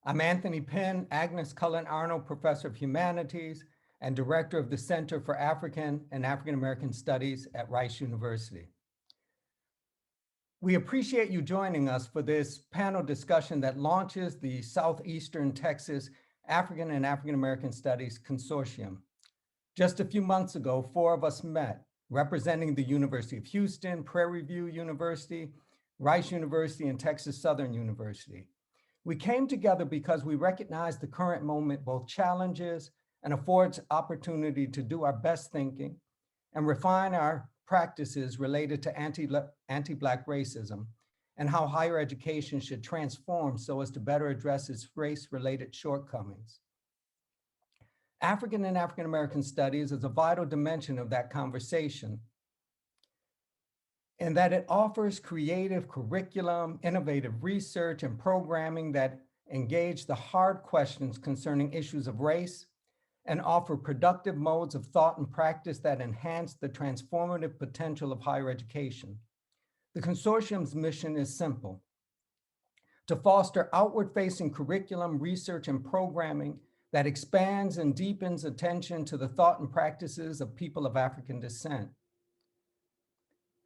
I'm Anthony Pinn, Agnes Cullen Arnold Professor of Humanities and Director of the Center for African and African American Studies at Rice University. We appreciate you joining us for this panel discussion that launches the Southeastern Texas African and African American Studies Consortium. Just a few months ago, 4 of us met, representing the University of Houston, Prairie View University, Rice University, and Texas Southern University. We came together because we recognize the current moment both challenges and affords opportunity to do our best thinking and refine our practices related to anti-Black racism and how higher education should transform so as to better address its race-related shortcomings. African and African American studies is a vital dimension of that conversation, in that it offers creative curriculum, innovative research, and programming that engage the hard questions concerning issues of race and offer productive modes of thought and practice that enhance the transformative potential of higher education. The consortium's mission is simple: to foster outward-facing curriculum, research, and programming that expands and deepens attention to the thought and practices of people of African descent.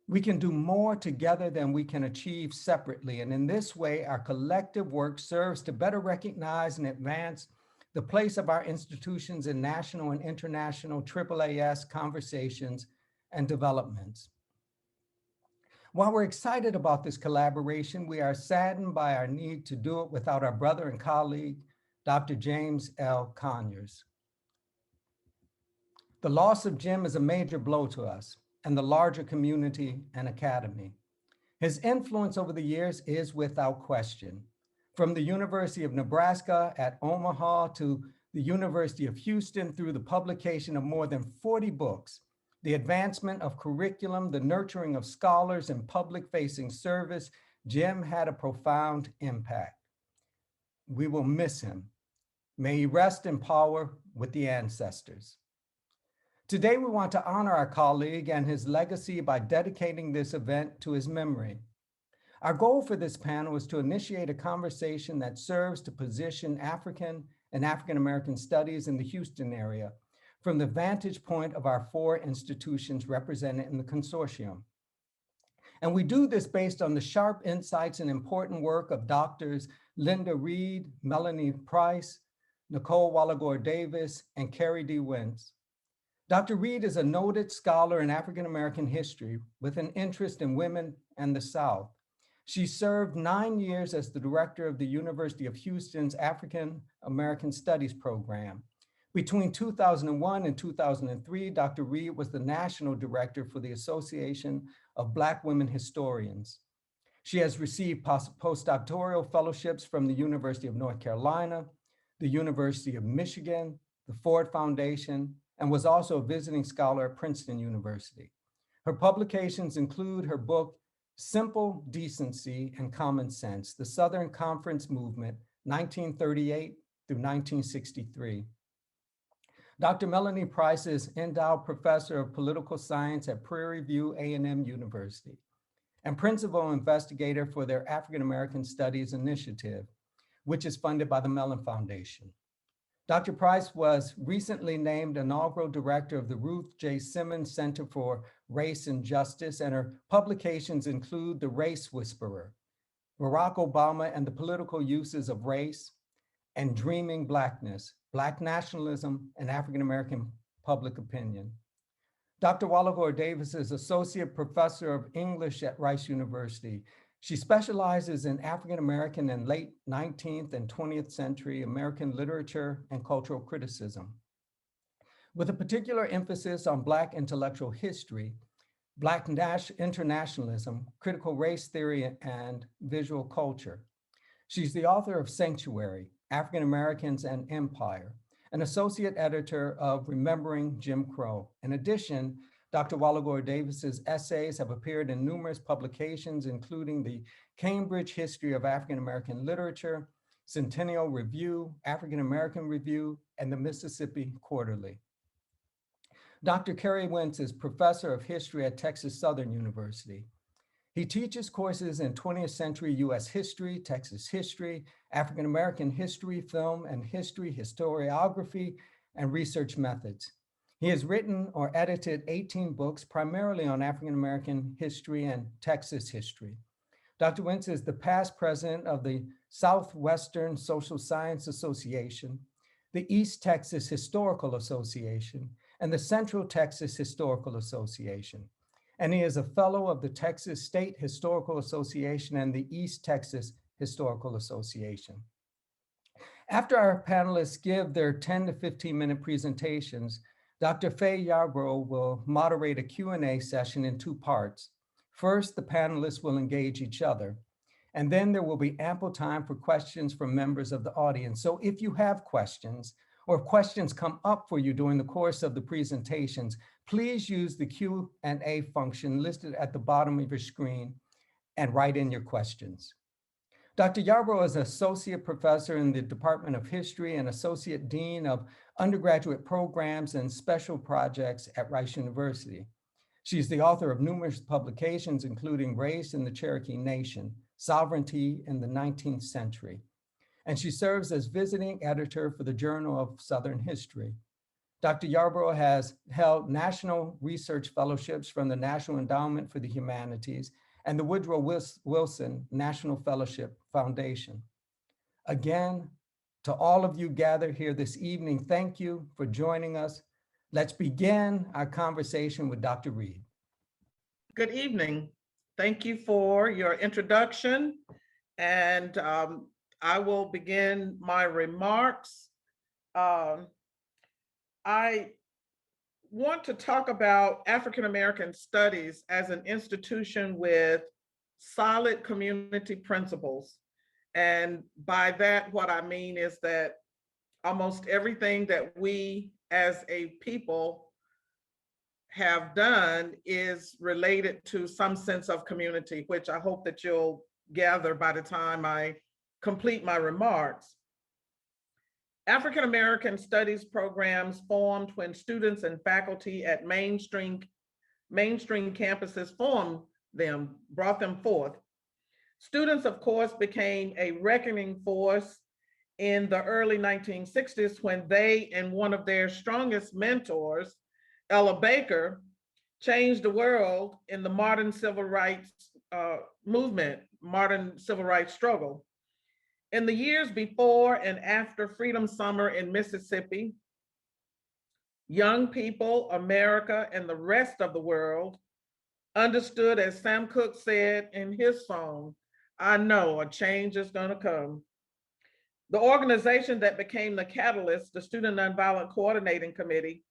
We can do more together than we can achieve separately, and in this way, our collective work serves to better recognize and advance the place of our institutions in national and international AAAS conversations and developments. While we're excited about this collaboration, we are saddened by our need to do it without our brother and colleague, Dr. James L. Conyers. The loss of Jim is a major blow to us and the larger community and academy. His influence over the years is without question. From the University of Nebraska at Omaha to the University of Houston, through the publication of more than 40 books, the advancement of curriculum, the nurturing of scholars, and public-facing service, Jim had a profound impact. We will miss him. May he rest in power with the ancestors. Today, we want to honor our colleague and his legacy by dedicating this event to his memory. Our goal for this panel is to initiate a conversation that serves to position African and African American studies in the Houston area from the vantage point of our 4 institutions represented in the consortium. And we do this based on the sharp insights and important work of Doctors Linda Reed, Melanie Price, Nicole Walagore-Davis, and Carrie D. Wentz. Dr. Reed is a noted scholar in African American history with an interest in women and the South. She served 9 years as the director of the University of Houston's African American Studies program. Between 2001 and 2003, Dr. Reed was the national director for the Association of Black Women Historians. She has received postdoctoral fellowships from the University of North Carolina, the University of Michigan, the Ford Foundation, and was also a visiting scholar at Princeton University. Her publications include her book, Simple Decency and Common Sense, The Southern Conference Movement, 1938 through 1963. Dr. Melanie Price is Endowed Professor of Political Science at Prairie View A&M University and Principal Investigator for their African American Studies Initiative, which is funded by the Mellon Foundation. Dr. Price was recently named Inaugural Director of the Ruth J. Simmons Center for Race and Justice, and her publications include The Race Whisperer, Barack Obama and the Political Uses of Race, and Dreaming Blackness, Black Nationalism and African American Public Opinion. Dr. Walagore-Davis is Associate Professor of English at Rice University. She specializes in African American and late 19th and 20th century American literature and cultural criticism, with a particular emphasis on Black intellectual history, Black internationalism, critical race theory, and visual culture. She's the author of Sanctuary, African Americans and Empire, an associate editor of Remembering Jim Crow. In addition, Dr. Walagore-Davis's essays have appeared in numerous publications, including the Cambridge History of African American Literature, Centennial Review, African American Review, and the Mississippi Quarterly. Dr. Carrie Wentz is Professor of History at Texas Southern University. He teaches courses in 20th century US history, Texas history, African American history, film and history, historiography, and research methods. He has written or edited 18 books, primarily on African American history and Texas history. Dr. Wentz is the past president of the Southwestern Social Science Association, the East Texas Historical Association, and the Central Texas Historical Association. And he is a fellow of the Texas State Historical Association and the East Texas Historical Association. After our panelists give their 10 to 15-minute presentations, Dr. Faye Yarbrough will moderate a Q&A session in two parts. First, the panelists will engage each other, and then there will be ample time for questions from members of the audience. So if you have questions, or if questions come up for you during the course of the presentations, please use the Q&A function listed at the bottom of your screen and write in your questions. Dr. Yarbrough is Associate Professor in the Department of History and Associate Dean of Undergraduate Programs and Special Projects at Rice University. She's the author of numerous publications, including Race in the Cherokee Nation, Sovereignty in the 19th Century. And she serves as visiting editor for the Journal of Southern History. Dr. Yarbrough has held national research fellowships from the National Endowment for the Humanities and the Woodrow Wilson National Fellowship Foundation. Again, to all of you gathered here this evening, thank you for joining us. Let's begin our conversation with Dr. Reed. Good evening. Thank you for your introduction. And I will begin my remarks. I want to talk about African American studies as an institution with solid community principles. And by that, what I mean is that almost everything that we as a people have done is related to some sense of community, which I hope that you'll gather by the time I complete my remarks. African American studies programs formed when students and faculty at mainstream campuses formed them, brought them forth. Students, of course, became a reckoning force in the early 1960s when they and one of their strongest mentors, Ella Baker, changed the world in the modern civil rights movement, modern civil rights struggle. In the years before and after Freedom Summer in Mississippi, young people, America, and the rest of the world understood, as Sam Cooke said in his song, "I know a change is going to come." The organization that became the catalyst, the Student Nonviolent Coordinating Committee,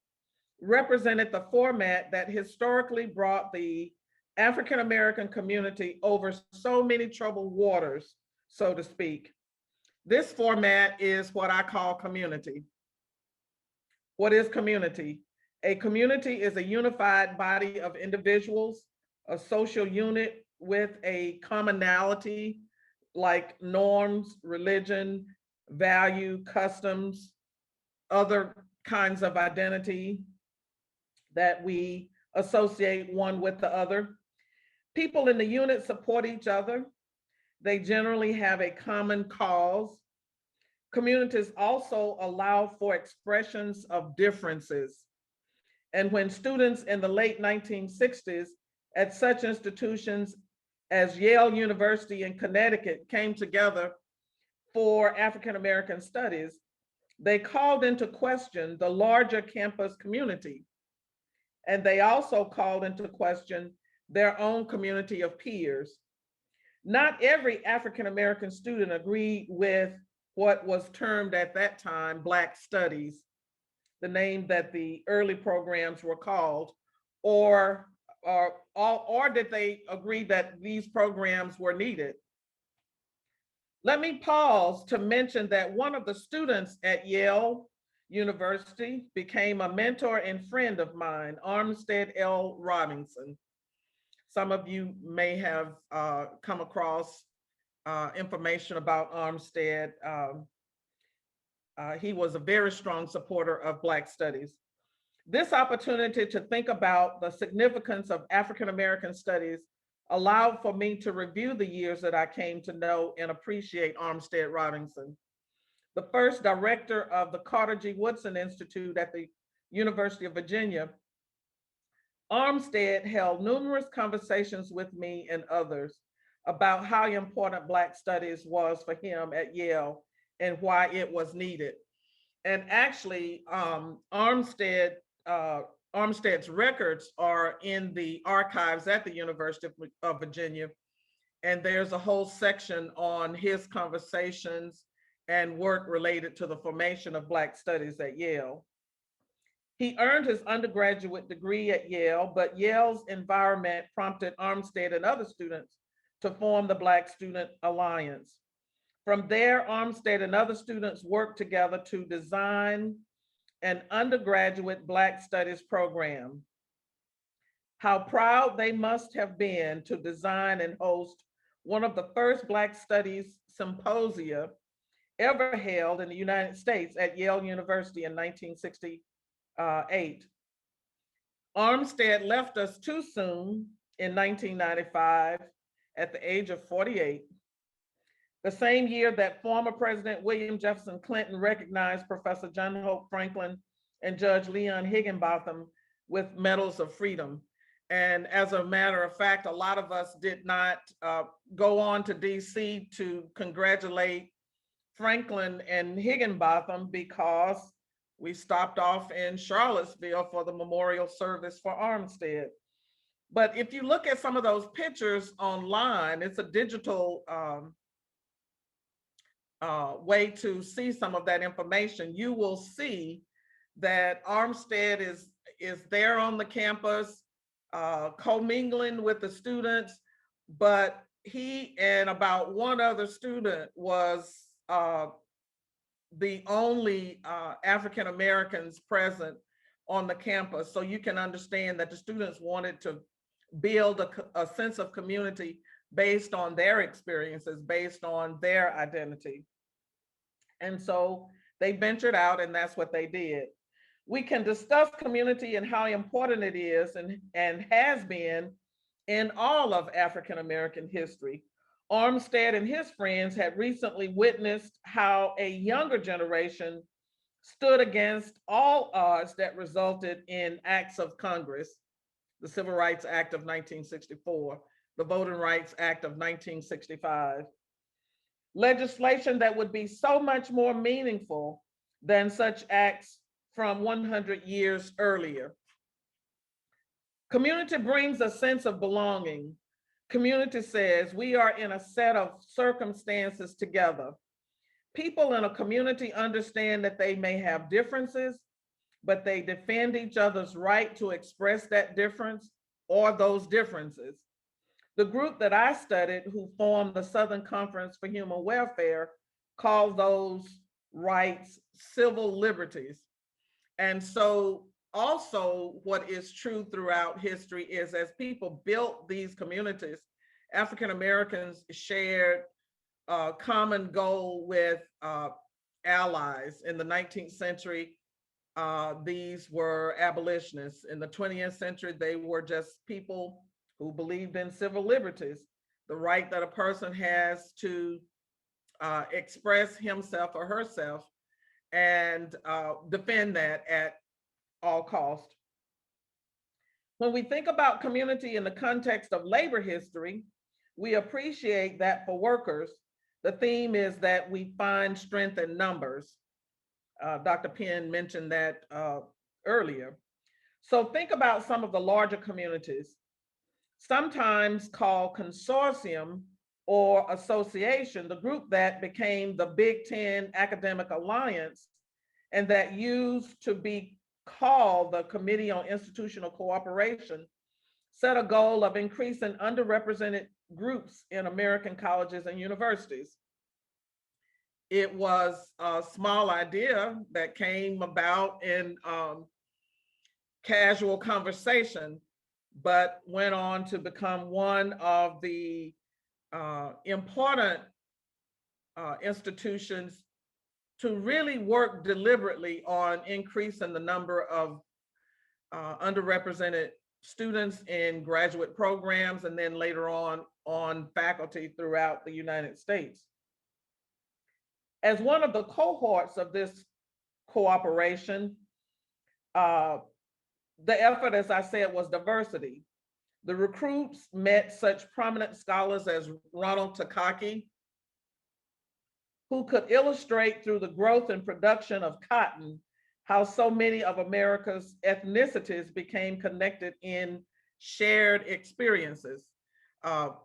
represented the format that historically brought the African American community over so many troubled waters, so to speak. This format is what I call community. What is community? A community is a unified body of individuals, a social unit with a commonality like norms, religion, value, customs, other kinds of identity that we associate one with the other. People in the unit support each other. They generally have a common cause. Communities also allow for expressions of differences. And when students in the late 1960s at such institutions as Yale University in Connecticut came together for African American studies, they called into question the larger campus community. And they also called into question their own community of peers. Not every African American student agreed with what was termed at that time Black Studies, the name that the early programs were called, or did they agree that these programs were needed? Let me pause to mention that one of the students at Yale University became a mentor and friend of mine, Armstead L. Robinson. Some of you may have come across information about Armstead. He was a very strong supporter of Black studies. This opportunity to think about the significance of African American studies allowed for me to review the years that I came to know and appreciate Armstead Robinson, the first director of the Carter G. Woodson Institute at the University of Virginia. Armstead held numerous conversations with me and others about how important Black studies was for him at Yale and why it was needed. And actually, Armstead's records are in the archives at the University of Virginia. And there's a whole section on his conversations and work related to the formation of Black studies at Yale. He earned his undergraduate degree at Yale, but Yale's environment prompted Armstead and other students to form the Black Student Alliance. From there, Armstead and other students worked together to design an undergraduate Black Studies program. How proud they must have been to design and host one of the first Black Studies symposia ever held in the United States at Yale University in 1968. Armstead left us too soon in 1995 at the age of 48. The same year that former President William Jefferson Clinton recognized Professor John Hope Franklin and Judge Leon Higginbotham with Medals of Freedom. And as a matter of fact, a lot of us did not go on to DC to congratulate Franklin and Higginbotham because we stopped off in Charlottesville for the memorial service for Armstead. But if you look at some of those pictures online, it's a digital way to see some of that information. You will see that Armstead is there on the campus, commingling with the students, but he and about one other student was the only African Americans present on the campus. So you can understand that the students wanted to build a sense of community based on their experiences, based on their identity. And so they ventured out, and that's what they did. We can discuss community and how important it is and has been in all of African American history. Armstead and his friends had recently witnessed how a younger generation stood against all odds that resulted in acts of Congress, the Civil Rights Act of 1964, the Voting Rights Act of 1965. Legislation that would be so much more meaningful than such acts from 100 years earlier. Community brings a sense of belonging. Community says we are in a set of circumstances together. People in a community understand that they may have differences, but they defend each other's right to express that difference or those differences. The group that I studied, who formed the Southern Conference for Human Welfare, called those rights civil liberties. And so also what is true throughout history is as people built these communities, African Americans shared a common goal with allies. In the 19th century, these were abolitionists. In the 20th century, they were just people who believed in civil liberties, the right that a person has to express himself or herself and defend that at all cost. When we think about community in the context of labor history, we appreciate that for workers, the theme is that we find strength in numbers. Dr. Pinn mentioned that earlier. So think about some of the larger communities, sometimes called consortium or association, the group that became the Big Ten Academic Alliance and that used to be called the Committee on Institutional Cooperation, set a goal of increasing underrepresented groups in American colleges and universities. It was a small idea that came about in casual conversation, but went on to become one of the important institutions to really work deliberately on increasing the number of underrepresented students in graduate programs, and then later on faculty throughout the United States. As one of the cohorts of this cooperation, the effort, as I said, was diversity. The recruits met such prominent scholars as Ronald Takaki, who could illustrate through the growth and production of cotton how so many of America's ethnicities became connected in shared experiences.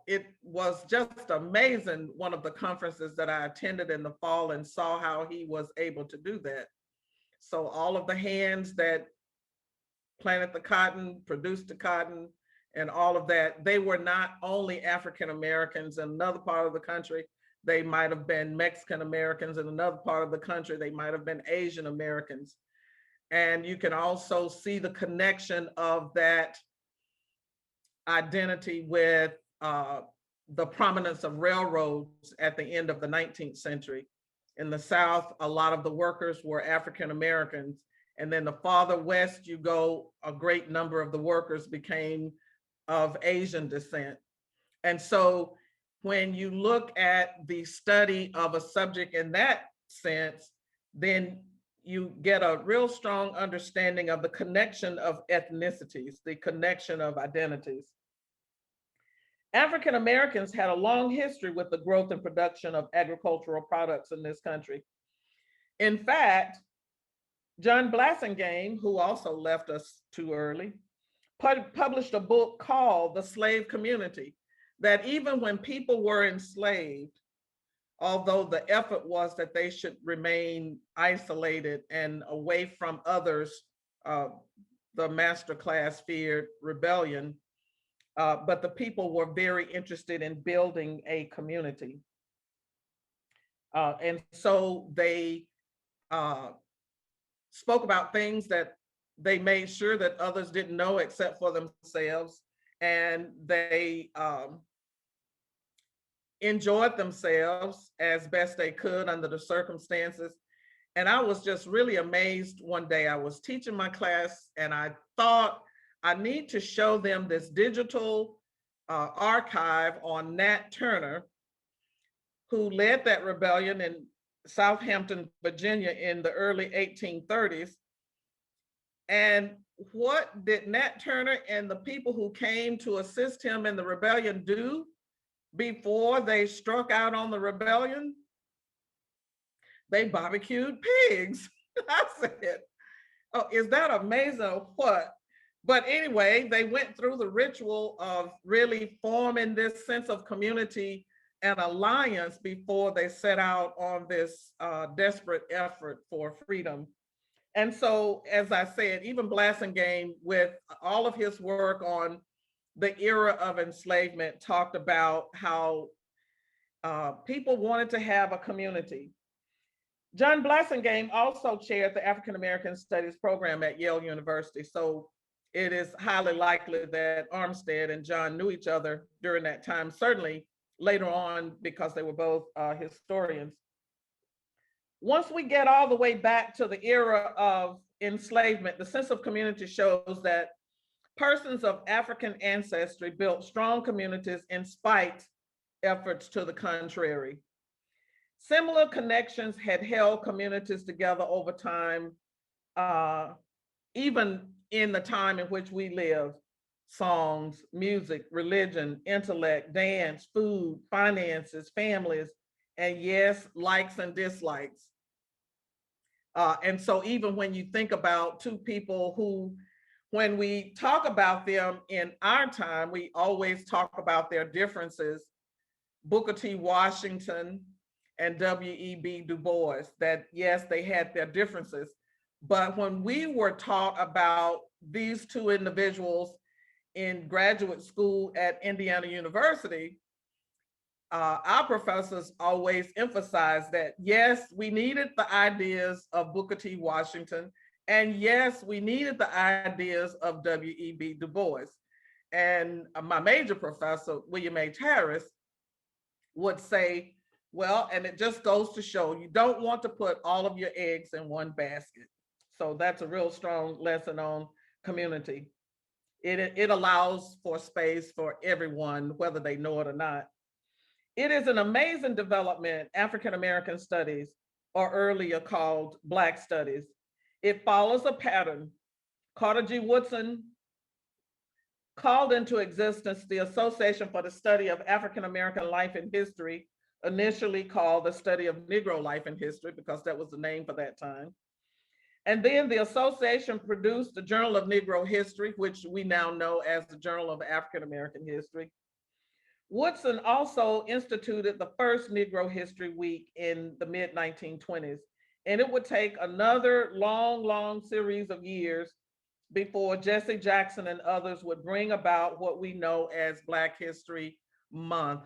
It was just amazing, one of the conferences that I attended in the fall, and saw how he was able to do that. So all of the hands that planted the cotton, produced the cotton, and all of that, they were not only African Americans in another part of the country, they might have been Mexican Americans in another part of the country, they might have been Asian Americans. And you can also see the connection of that identity with the prominence of railroads at the end of the 19th century. In the South, a lot of the workers were African Americans. And then the farther west you go, a great number of the workers became of Asian descent. And so when you look at the study of a subject in that sense, then you get a real strong understanding of the connection of ethnicities, the connection of identities. African Americans had a long history with the growth and production of agricultural products in this country. In fact, John Blassingame, who also left us too early, published a book called The Slave Community, that even when people were enslaved, although the effort was that they should remain isolated and away from others, the master class feared rebellion, but the people were very interested in building a community. And so they spoke about things that they made sure that others didn't know except for themselves. And they enjoyed themselves as best they could under the circumstances. And I was just really amazed one day. I was teaching my class and I thought I need to show them this digital archive on Nat Turner, who led that rebellion in Southampton, Virginia in the early 1830s. And what did Nat Turner and the people who came to assist him in the rebellion do before they struck out on the rebellion? They barbecued pigs. I said, oh, is that amazing or what? But anyway, they went through the ritual of really forming this sense of community and alliance before they set out on this desperate effort for freedom. And so, as I said, even Blassingame, with all of his work on the era of enslavement, talked about how people wanted to have a community. John Blassingame also chaired the African American Studies program at Yale University. So it is highly likely that Armstead and John knew each other during that time, certainly later on, because they were both historians. Once we get all the way back to the era of enslavement, the sense of community shows that persons of African ancestry built strong communities in spite efforts to the contrary. Similar connections had held communities together over time, even in the time in which we live. Songs, music, religion, intellect, dance, food, finances, families, and yes, likes and dislikes. And so even when you think about two people who, when we talk about them in our time, we always talk about their differences, Booker T. Washington and W.E.B. Du Bois, that yes, they had their differences. But when we were taught about these two individuals in graduate school at Indiana University, our professors always emphasized that, yes, we needed the ideas of Booker T. Washington, and yes, we needed the ideas of W.E.B. Du Bois. And my major professor, William H. Harris, would say, well, and it just goes to show you don't want to put all of your eggs in one basket. So that's a real strong lesson on community. It allows for space for everyone, whether they know it or not. It is an amazing development, African American studies, or earlier called Black studies. It follows a pattern. Carter G. Woodson called into existence the Association for the Study of African American Life and History, initially called the Study of Negro Life and History, because that was the name for that time. And then the association produced the Journal of Negro History, which we now know as the Journal of African American History. Woodson also instituted the first Negro History Week in the mid-1920s, and it would take another long series of years before Jesse Jackson and others would bring about what we know as Black History Month.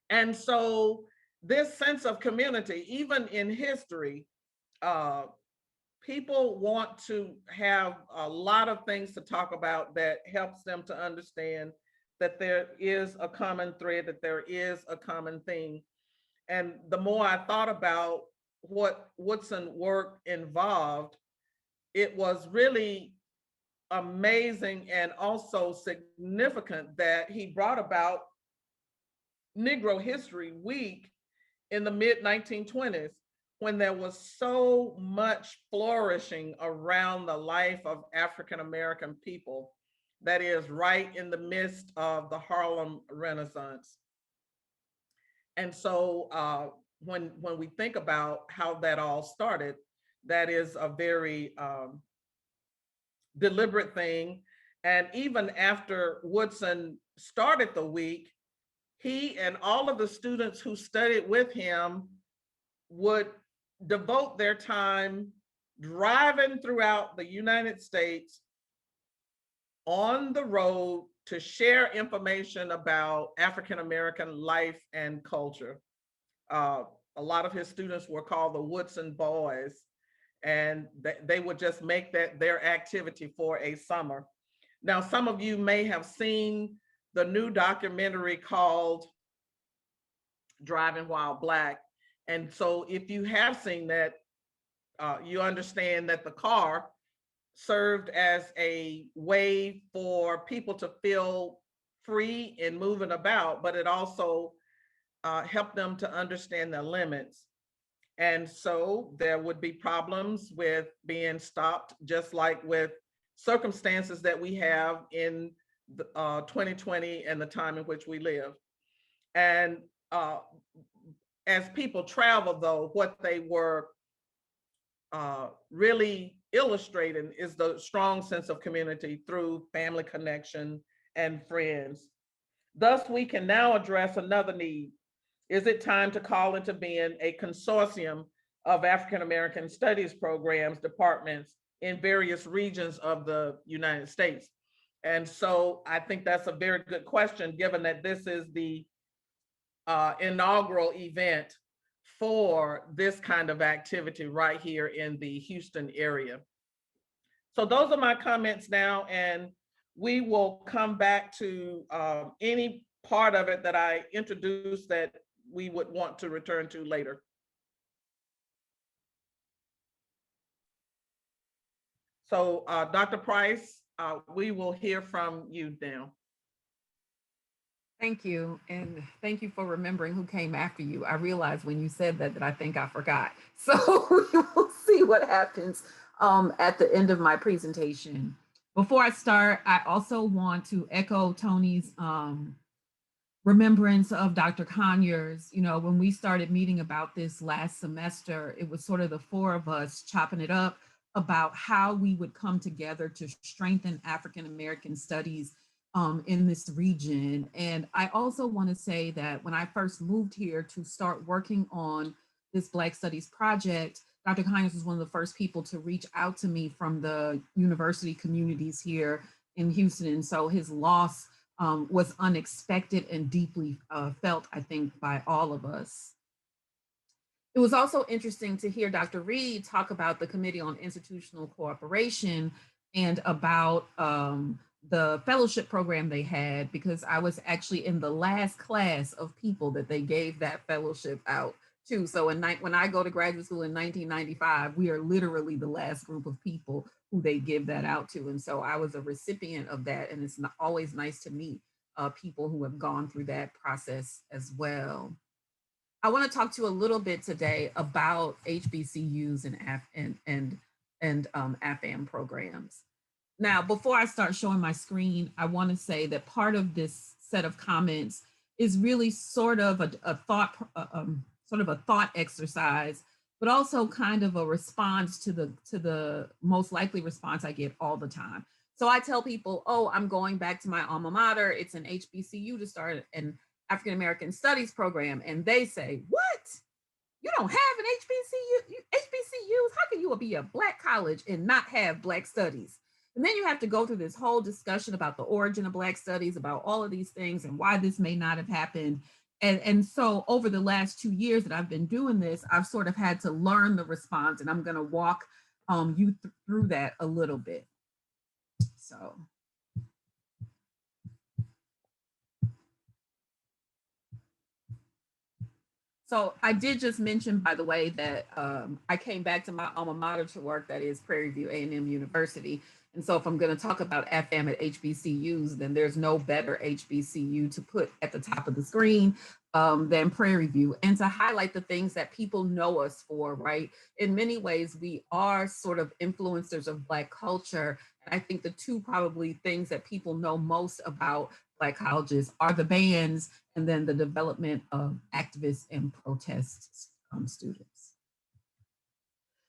And so this sense of community, even in history, people want to have a lot of things to talk about that helps them to understand that there is a common thread, that there is a common thing. And the more I thought about what Woodson work involved, it was really amazing and also significant that he brought about Negro History Week in the mid-1920s, when there was so much flourishing around the life of African American people, that is right in the midst of the Harlem Renaissance. And so when we think about how that all started, that is a very deliberate thing. And even after Woodson started the week, he and all of the students who studied with him would devote their time driving throughout the United States on the road to share information about African American life and culture. A lot of his students were called the Woodson Boys, and they would just make that their activity for a summer. Now, some of you may have seen the new documentary called Driving While Black. And so if you have seen that, you understand that the car served as a way for people to feel free in moving about, but it also helped them to understand their limits. And so there would be problems with being stopped, just like with circumstances that we have in 2020 and the time in which we live. And as people travel, though, what they were really illustrating is the strong sense of community through family connection and friends. Thus, we can now address another need. Is it time to call into being a consortium of African American studies programs, departments in various regions of the United States? And so I think that's a very good question, given that this is the inaugural event for this kind of activity right here in the Houston area. So those are my comments now, and we will come back to any part of it that I introduced that we would want to return to later. So Dr. Price, we will hear from you now. Thank you. And thank you for remembering who came after you. I realized when you said that I think I forgot. So we will see what happens at the end of my presentation. Before I start, I also want to echo Tony's remembrance of Dr. Conyers. You know, when we started meeting about this last semester, it was sort of the four of us chopping it up about how we would come together to strengthen African American studies in this region. And I also want to say that when I first moved here to start working on this Black Studies project, Dr. Conyers was one of the first people to reach out to me from the university communities here in Houston. And so his loss was unexpected and deeply felt, I think, by all of us. It was also interesting to hear Dr. Reed talk about the Committee on Institutional Cooperation and about the fellowship program they had, because I was actually in the last class of people that they gave that fellowship out to. So when I go to graduate school in 1995, we are literally the last group of people who they give that out to. And so I was a recipient of that. And it's always nice to meet people who have gone through that process as well. I want to talk to you a little bit today about HBCUs and AFAM programs. Now, before I start showing my screen, I want to say that part of this set of comments is really sort of a thought exercise, but also kind of a response to the most likely response I get all the time. So I tell people, oh, I'm going back to my alma mater. It's an HBCU to start an African American Studies program, and they say, what? You don't have an HBCUs? How can you be a Black college and not have Black studies? And then you have to go through this whole discussion about the origin of Black studies, about all of these things and why this may not have happened. And so over the last 2 years that I've been doing this, I've sort of had to learn the response, and I'm going to walk you through that a little bit. So I did just mention, by the way, that I came back to my alma mater to work, that is Prairie View A&M University. And so if I'm going to talk about AFAM at HBCUs, then there's no better HBCU to put at the top of the screen than Prairie View, and to highlight the things that people know us for, right? In many ways, we are sort of influencers of Black culture. And I think the two probably things that people know most about Black colleges are the bands and then the development of activists and protest students.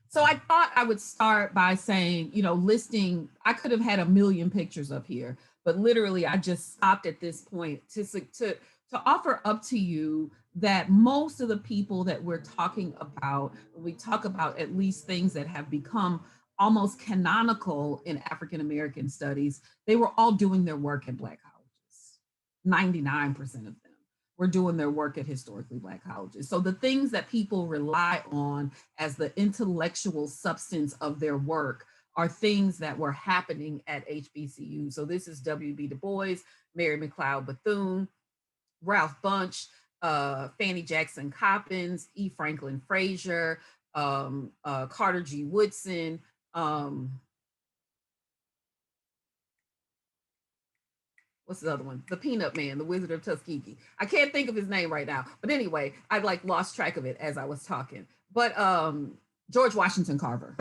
So I thought I would start by saying, listing, I could have had a million pictures up here, but literally I just stopped at this point to offer up to you that most of the people that we're talking about, when we talk about at least things that have become almost canonical in African American studies, they were all doing their work at Black colleges. 99% of them were doing their work at historically Black colleges. So the things that people rely on as the intellectual substance of their work are things that were happening at HBCU. So this is W.B. Du Bois, Mary McLeod Bethune, Ralph Bunche, Fannie Jackson Coppins, E. Franklin Frazier, Carter G. Woodson, what's the other one? The Peanut Man, the Wizard of Tuskegee. I can't think of his name right now. But anyway, I lost track of it as I was talking. But George Washington Carver.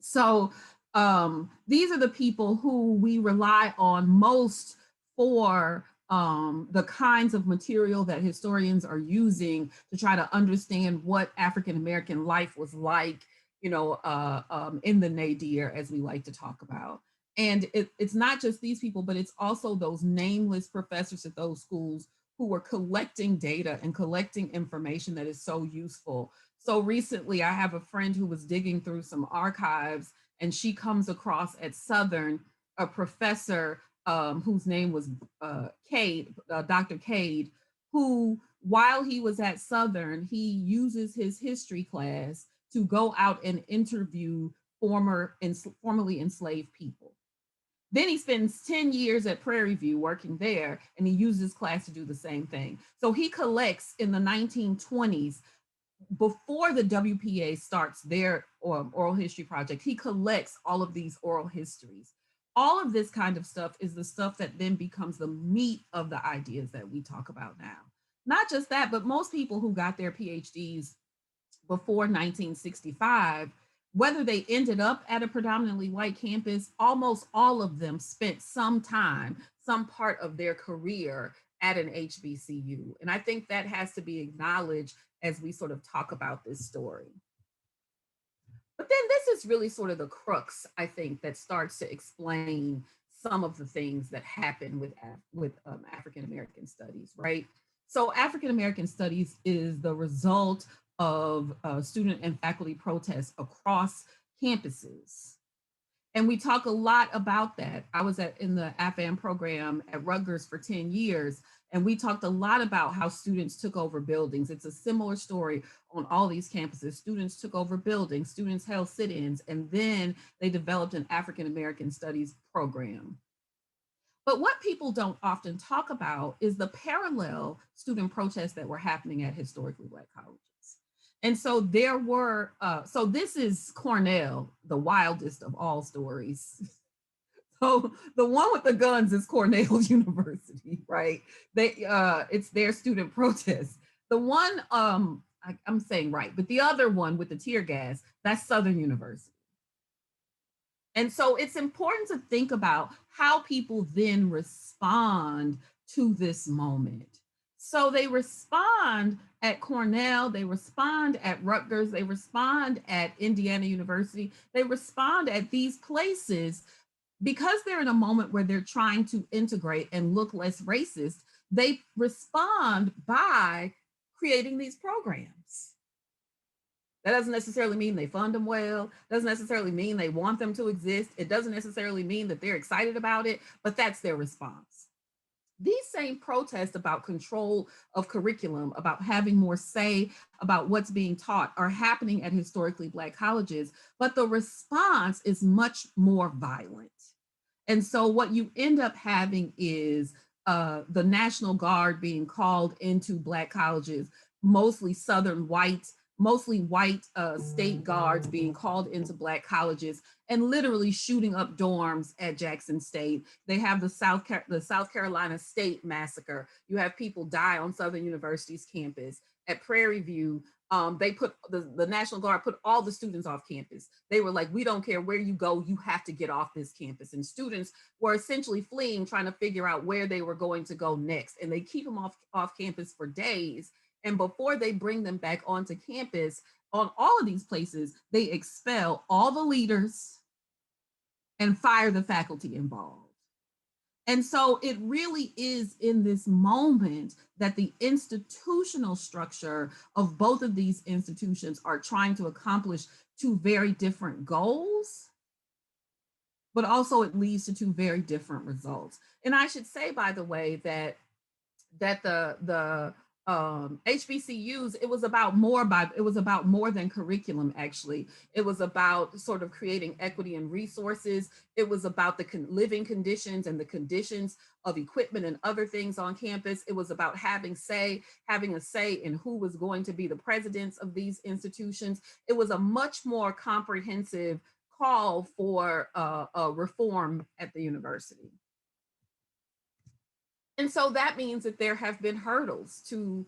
So these are the people who we rely on most for the kinds of material that historians are using to try to understand what African American life was like, in the nadir, as we like to talk about. And it's not just these people, but it's also those nameless professors at those schools who were collecting data and collecting information that is so useful. So recently, I have a friend who was digging through some archives, and she comes across at Southern a professor whose name was Cade, Dr. Cade, who, while he was at Southern, he uses his history class to go out and interview formerly enslaved people. Then he spends 10 years at Prairie View working there, and he uses class to do the same thing. So he collects in the 1920s, before the WPA starts their oral history project, he collects all of these oral histories. All of this kind of stuff is the stuff that then becomes the meat of the ideas that we talk about now. Not just that, but most people who got their PhDs before 1965, whether they ended up at a predominantly white campus, almost all of them spent some time, some part of their career at an HBCU. And I think that has to be acknowledged as we sort of talk about this story. But then this is really sort of the crux, I think, that starts to explain some of the things that happen with African American studies, right? So African American studies is the result of student and faculty protests across campuses. And we talk a lot about that. I was in the AFAM program at Rutgers for 10 years, and we talked a lot about how students took over buildings. It's a similar story on all these campuses. Students took over buildings, students held sit-ins, and then they developed an African American studies program. But what people don't often talk about is the parallel student protests that were happening at historically Black colleges. And so there were, so this is Cornell, the wildest of all stories. So the one with the guns is Cornell University, right? It's their student protest. The one, I'm saying right, but the other one with the tear gas, that's Southern University. And so it's important to think about how people then respond to this moment. So they respond at Cornell, they respond at Rutgers, they respond at Indiana University, they respond at these places because they're in a moment where they're trying to integrate and look less racist. They respond by creating these programs. That doesn't necessarily mean they fund them well. Doesn't necessarily mean they want them to exist. It doesn't necessarily mean that they're excited about it, but that's their response. These same protests about control of curriculum, about having more say about what's being taught, are happening at historically Black colleges, but the response is much more violent. And so what you end up having is the National Guard being called into Black colleges, mostly mostly white state guards being called into Black colleges and literally shooting up dorms at Jackson State. They have the South Carolina State massacre. You have people die on Southern University's campus. At Prairie View, they put the National Guard put all the students off campus. They were like, we don't care where you go, you have to get off this campus. And students were essentially fleeing, trying to figure out where they were going to go next. And they keep them off campus for days. And before they bring them back onto campus, on all of these places, they expel all the leaders and fire the faculty involved. And so it really is in this moment that the institutional structure of both of these institutions are trying to accomplish two very different goals, but also it leads to two very different results. And I should say, by the way, that the HBCUs, it was about more than curriculum. Actually, it was about sort of creating equity and resources. It was about the living conditions and the conditions of equipment and other things on campus. It was about having a say in who was going to be the presidents of these institutions. It was a much more comprehensive call for a reform at the university. And so that means that there have been hurdles to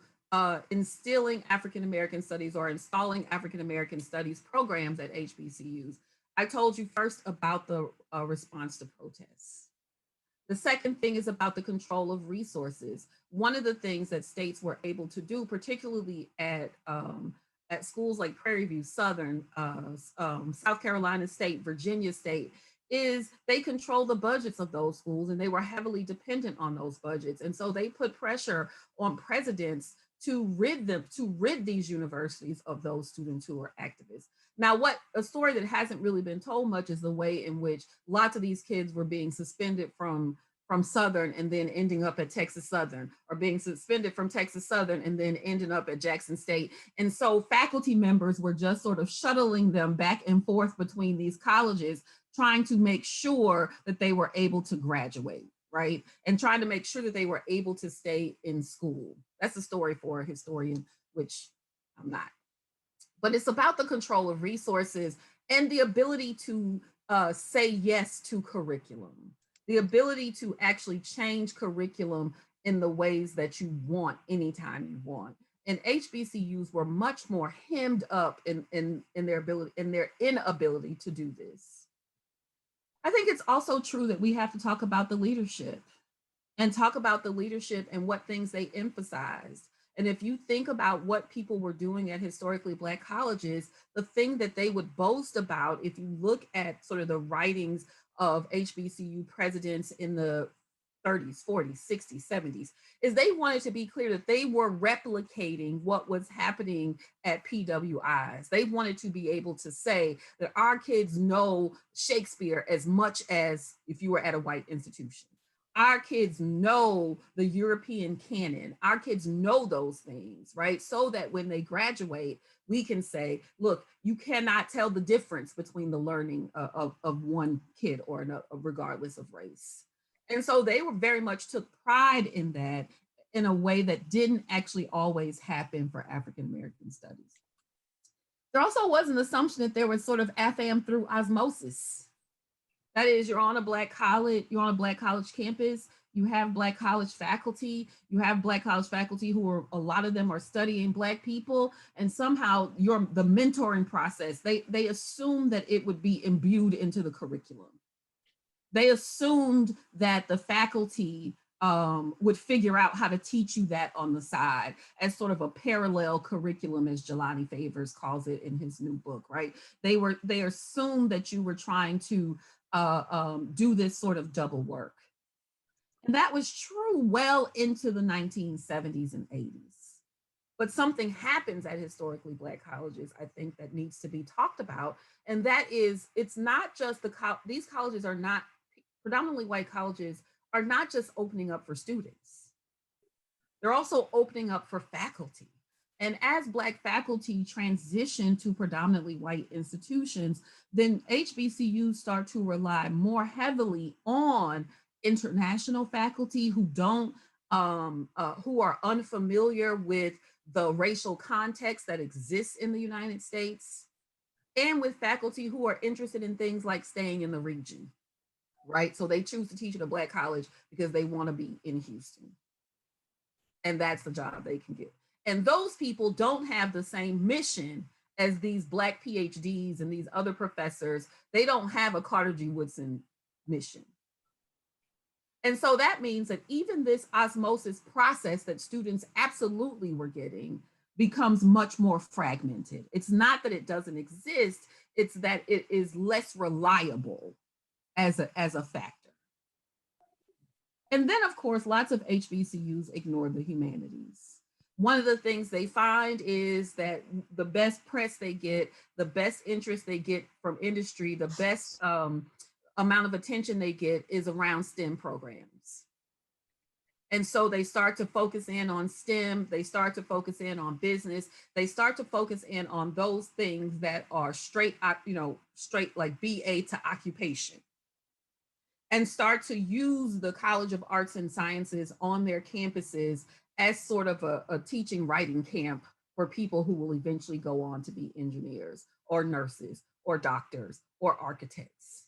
instilling African American studies or installing African American studies programs at HBCUs. I told you first about the response to protests. The second thing is about the control of resources. One of the things that states were able to do, particularly at schools like Prairie View, Southern, South Carolina State, Virginia State, is they control the budgets of those schools, and they were heavily dependent on those budgets. And so they put pressure on presidents to rid these universities of those students who are activists. Now, a story that hasn't really been told much is the way in which lots of these kids were being suspended from Southern and then ending up at Texas Southern, or being suspended from Texas Southern and then ending up at Jackson State. And so faculty members were just sort of shuttling them back and forth between these colleges, trying to make sure that they were able to graduate, right? And trying to make sure that they were able to stay in school. That's a story for a historian, which I'm not. But it's about the control of resources and the ability to say yes to curriculum, the ability to actually change curriculum in the ways that you want anytime you want. And HBCUs were much more hemmed up in their inability to do this. I think it's also true that we have to talk about the leadership and what things they emphasized. And if you think about what people were doing at historically Black colleges, the thing that they would boast about, if you look at sort of the writings of HBCU presidents in the 30s, 40s, 60s, 70s, is they wanted to be clear that they were replicating what was happening at PWIs. They wanted to be able to say that our kids know Shakespeare as much as if you were at a white institution. Our kids know the European canon. Our kids know those things, right? So that when they graduate, we can say, look, you cannot tell the difference between the learning of one kid or another, regardless of race. And so they were very much took pride in that in a way that didn't actually always happen for African American studies. There also was an assumption that there was sort of AFAM through osmosis. That is, you're on a Black college campus, you have Black college faculty, who are, a lot of them are studying Black people, and somehow the mentoring process, they assumed that it would be imbued into the curriculum. They assumed that the faculty would figure out how to teach you that on the side as sort of a parallel curriculum, as Jelani Favors calls it in his new book, right? They assumed that you were trying to do this sort of double work. And that was true well into the 1970s and 80s. But something happens at historically Black colleges, I think, that needs to be talked about. And that is, it's not just these colleges are not, predominantly white colleges are not just opening up for students. They're also opening up for faculty. And as Black faculty transition to predominantly white institutions, then HBCUs start to rely more heavily on international faculty who who are unfamiliar with the racial context that exists in the United States, and with faculty who are interested in things like staying in the region, right? So they choose to teach at a Black college because they want to be in Houston. And that's the job they can get. And those people don't have the same mission as these Black PhDs and these other professors. They don't have a Carter G. Woodson mission. And so that means that even this osmosis process that students absolutely were getting becomes much more fragmented. It's not that it doesn't exist, it's that it is less reliable as a factor. And then, of course, lots of HBCUs ignore the humanities. One of the things they find is that the best press they get, the best interest they get from industry, the best amount of attention they get is around STEM programs. And so they start to focus in on STEM, they start to focus in on business, they start to focus in on those things that are straight like BA to occupation, and start to use the College of Arts and Sciences on their campuses as sort of a teaching writing camp for people who will eventually go on to be engineers or nurses or doctors or architects.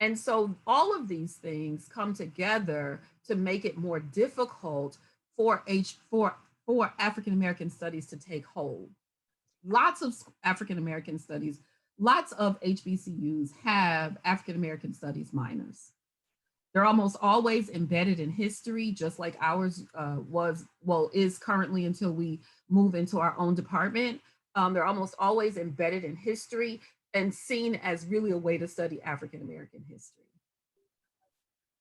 And so all of these things come together to make it more difficult for African American studies to take hold. Lots of African American studies, lots of HBCUs have African American studies minors. They're almost always embedded in history, just like ours is currently until we move into our own department. They're almost always embedded in history and seen as really a way to study African American history.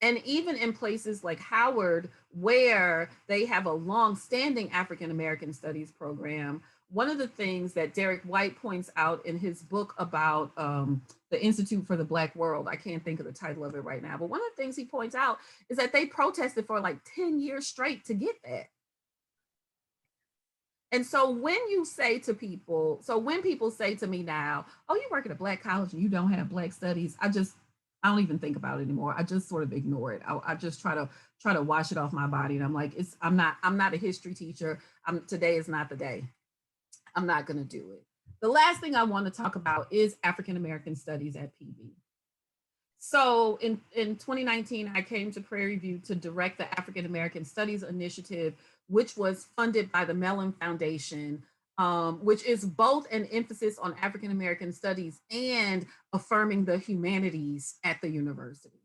And even in places like Howard, where they have a long-standing African American studies program, one of the things that Derek White points out in his book about the Institute for the Black World, I can't think of the title of it right now, but one of the things he points out is that they protested for like 10 years straight to get that. And so when you say to people, when people say to me now, oh, you work at a Black college and you don't have Black studies, I don't even think about it anymore. I just sort of ignore it. I just try to wash it off my body. And I'm like, I'm not a history teacher. Today is not the day. I'm not going to do it. The last thing I want to talk about is African American studies at PV. So in 2019, I came to Prairie View to direct the African American Studies Initiative, which was funded by the Mellon Foundation, which is both an emphasis on African American studies and affirming the humanities at the university.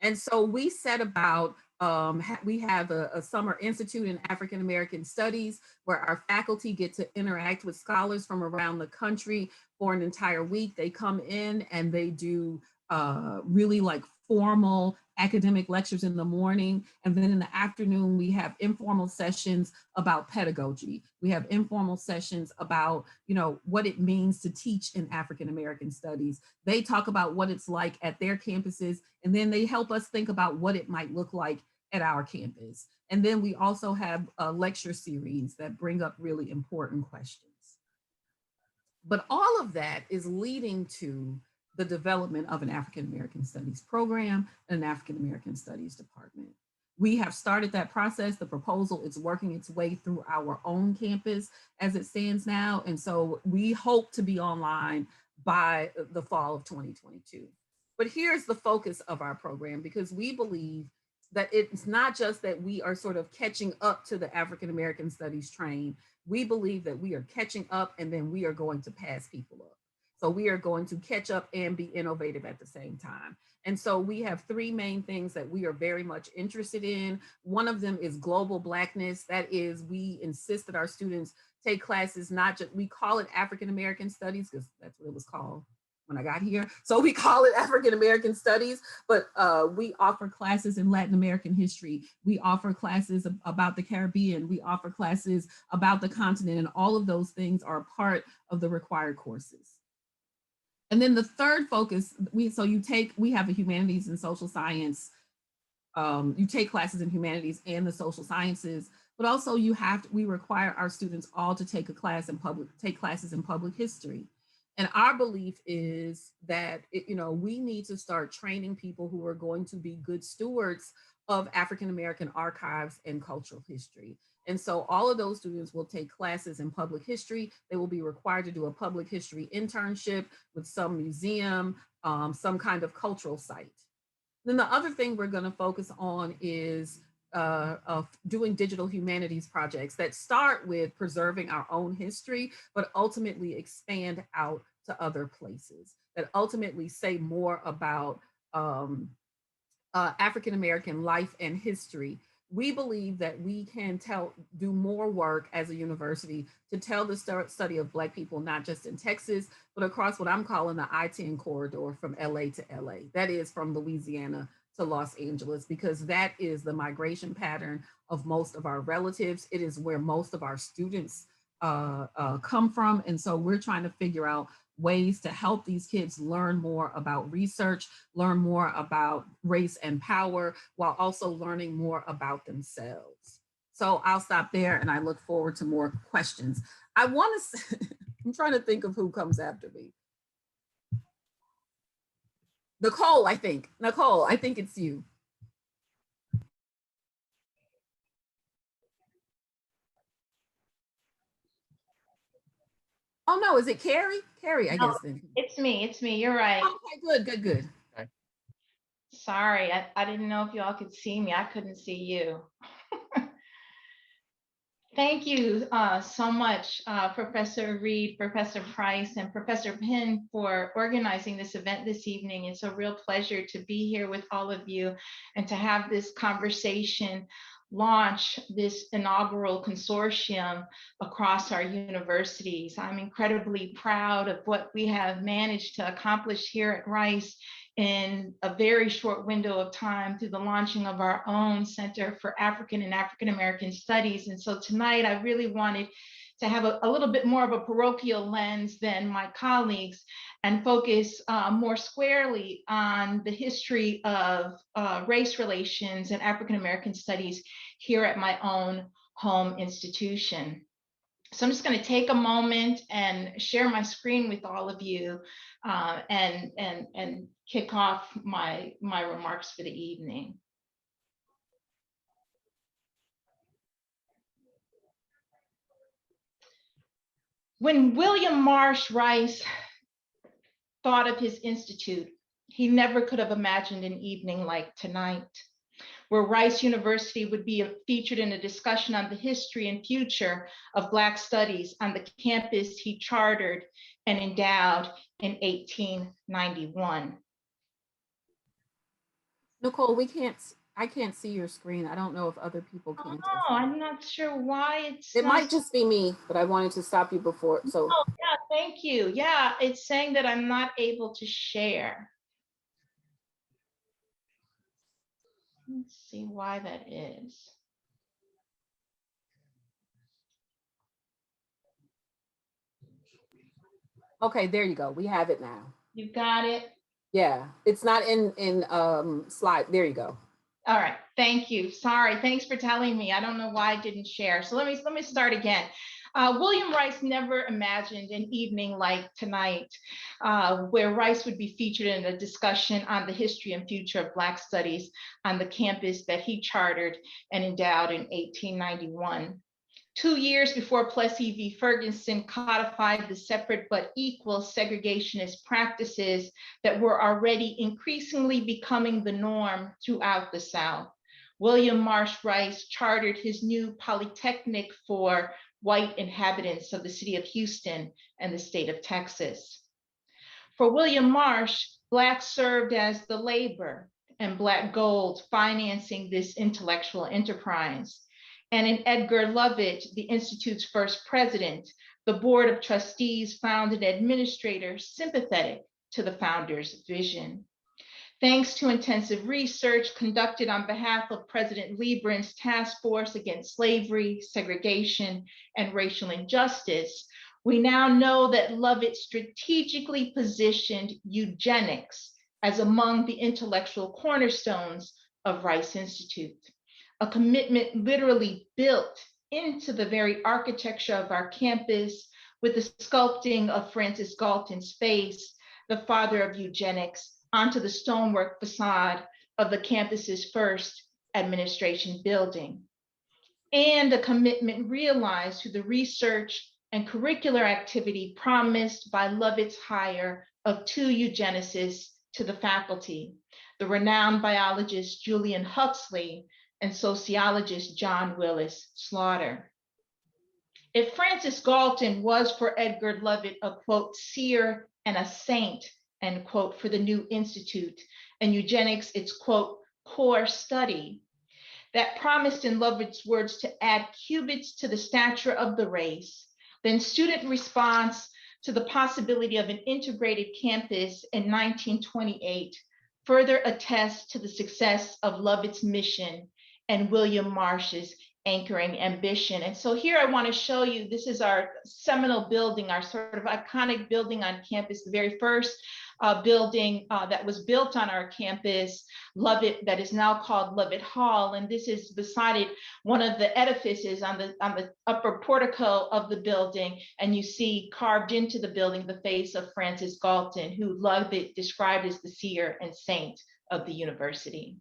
And so we set about, we have a summer institute in African American studies where our faculty get to interact with scholars from around the country for an entire week. They come in and they do really like formal academic lectures in the morning. And then in the afternoon, we have informal sessions about pedagogy. We have informal sessions about, what it means to teach in African American studies. They talk about what it's like at their campuses, and then they help us think about what it might look like at our campus. And then we also have a lecture series that bring up really important questions. But all of that is leading to the development of an African American Studies program and an African American Studies department. We have started that process. The proposal is working its way through our own campus as it stands now. And so we hope to be online by the fall of 2022. But here's the focus of our program, because we believe that it's not just that we are sort of catching up to the African American Studies train. We believe that we are catching up and then we are going to pass people up. So we are going to catch up and be innovative at the same time. And so we have three main things that we are very much interested in. One of them is global Blackness. That is, we insist that our students take classes, not just, we call it African American Studies because that's what it was called when I got here. So we call it African American Studies, but we offer classes in Latin American history. We offer classes about the Caribbean. We offer classes about the continent, and all of those things are part of the required courses. And then the third focus, we have a humanities and social science. You take classes in humanities and the social sciences, but also we require our students all to take classes in public history. And our belief is that we need to start training people who are going to be good stewards of African American archives and cultural history. And so all of those students will take classes in public history. They will be required to do a public history internship with some museum, some kind of cultural site. Then the other thing we're going to focus on is doing digital humanities projects that start with preserving our own history, but ultimately expand out to other places, that ultimately say more about African American life and history. We believe that we can do more work as a university to tell the study of Black people, not just in Texas, but across what I'm calling the I-10 corridor from LA to LA. That is from Louisiana to Los Angeles, because that is the migration pattern of most of our relatives. It is where most of our students come from. And so we're trying to figure out ways to help these kids learn more about research, learn more about race and power, while also learning more about themselves. So I'll stop there and I look forward to more questions. I'm trying to think of who comes after me. Nicole, I think it's you. Oh no, is it Carrie? Carrie, I guess then. It's me, you're right. Okay, good. Okay. Sorry, I didn't know if y'all could see me. I couldn't see you. Thank you so much, Professor Reed, Professor Price, and Professor Pinn for organizing this event this evening. It's a real pleasure to be here with all of you and to have this conversation launch this inaugural consortium across our universities. I'm incredibly proud of what we have managed to accomplish here at Rice in a very short window of time through the launching of our own Center for African and African American Studies. And so tonight I really wanted to have a little bit more of a parochial lens than my colleagues and focus more squarely on the history of race relations and African American studies here at my own home institution. So I'm just going to take a moment and share my screen with all of you and kick off my remarks for the evening. When William Marsh Rice thought of his institute, he never could have imagined an evening like tonight, where Rice University would be featured in a discussion on the history and future of Black studies on the campus he chartered and endowed in 1891. Nicole, I can't see your screen. I don't know if other people can. Oh, I'm not sure why it might just be me, but I wanted to stop you before. So oh yeah, thank you. Yeah, it's saying that I'm not able to share. Let's see why that is. Okay, there you go. We have it now. You got it? Yeah, it's not in slide. There you go. All right, thank you. Sorry, thanks for telling me. I don't know why I didn't share. So let me start again. William Rice never imagined an evening like tonight, where Rice would be featured in a discussion on the history and future of Black studies on the campus that he chartered and endowed in 1891. 2 years before Plessy v. Ferguson codified the separate but equal segregationist practices that were already increasingly becoming the norm throughout the South, William Marsh Rice chartered his new polytechnic for white inhabitants of the city of Houston and the state of Texas. For William Marsh, Blacks served as the labor and Black gold financing this intellectual enterprise. And in Edgar Lovett, the Institute's first president, the board of trustees found an administrator sympathetic to the founder's vision. Thanks to intensive research conducted on behalf of President Lebrun's task force against slavery, segregation, and racial injustice, we now know that Lovett strategically positioned eugenics as among the intellectual cornerstones of Rice Institute, a commitment literally built into the very architecture of our campus with the sculpting of Francis Galton's face, the father of eugenics, onto the stonework facade of the campus's first administration building, and a commitment realized through the research and curricular activity promised by Lovett's hire of 2 eugenicists to the faculty, the renowned biologist Julian Huxley and sociologist John Willis Slaughter. If Francis Galton was for Edgar Lovett a quote, seer and a saint, end quote, for the new institute, and eugenics its quote, core study, that promised in Lovett's words to add cubits to the stature of the race, then student response to the possibility of an integrated campus in 1928 further attests to the success of Lovett's mission and William Marsh's anchoring ambition. And so here I want to show you, this is our seminal building, our sort of iconic building on campus, the very first building that was built on our campus, Lovett, that is now called Lovett Hall. And this is beside it, one of the edifices on the upper portico of the building. And you see carved into the building the face of Francis Galton, who Lovett described as the seer and saint of the university.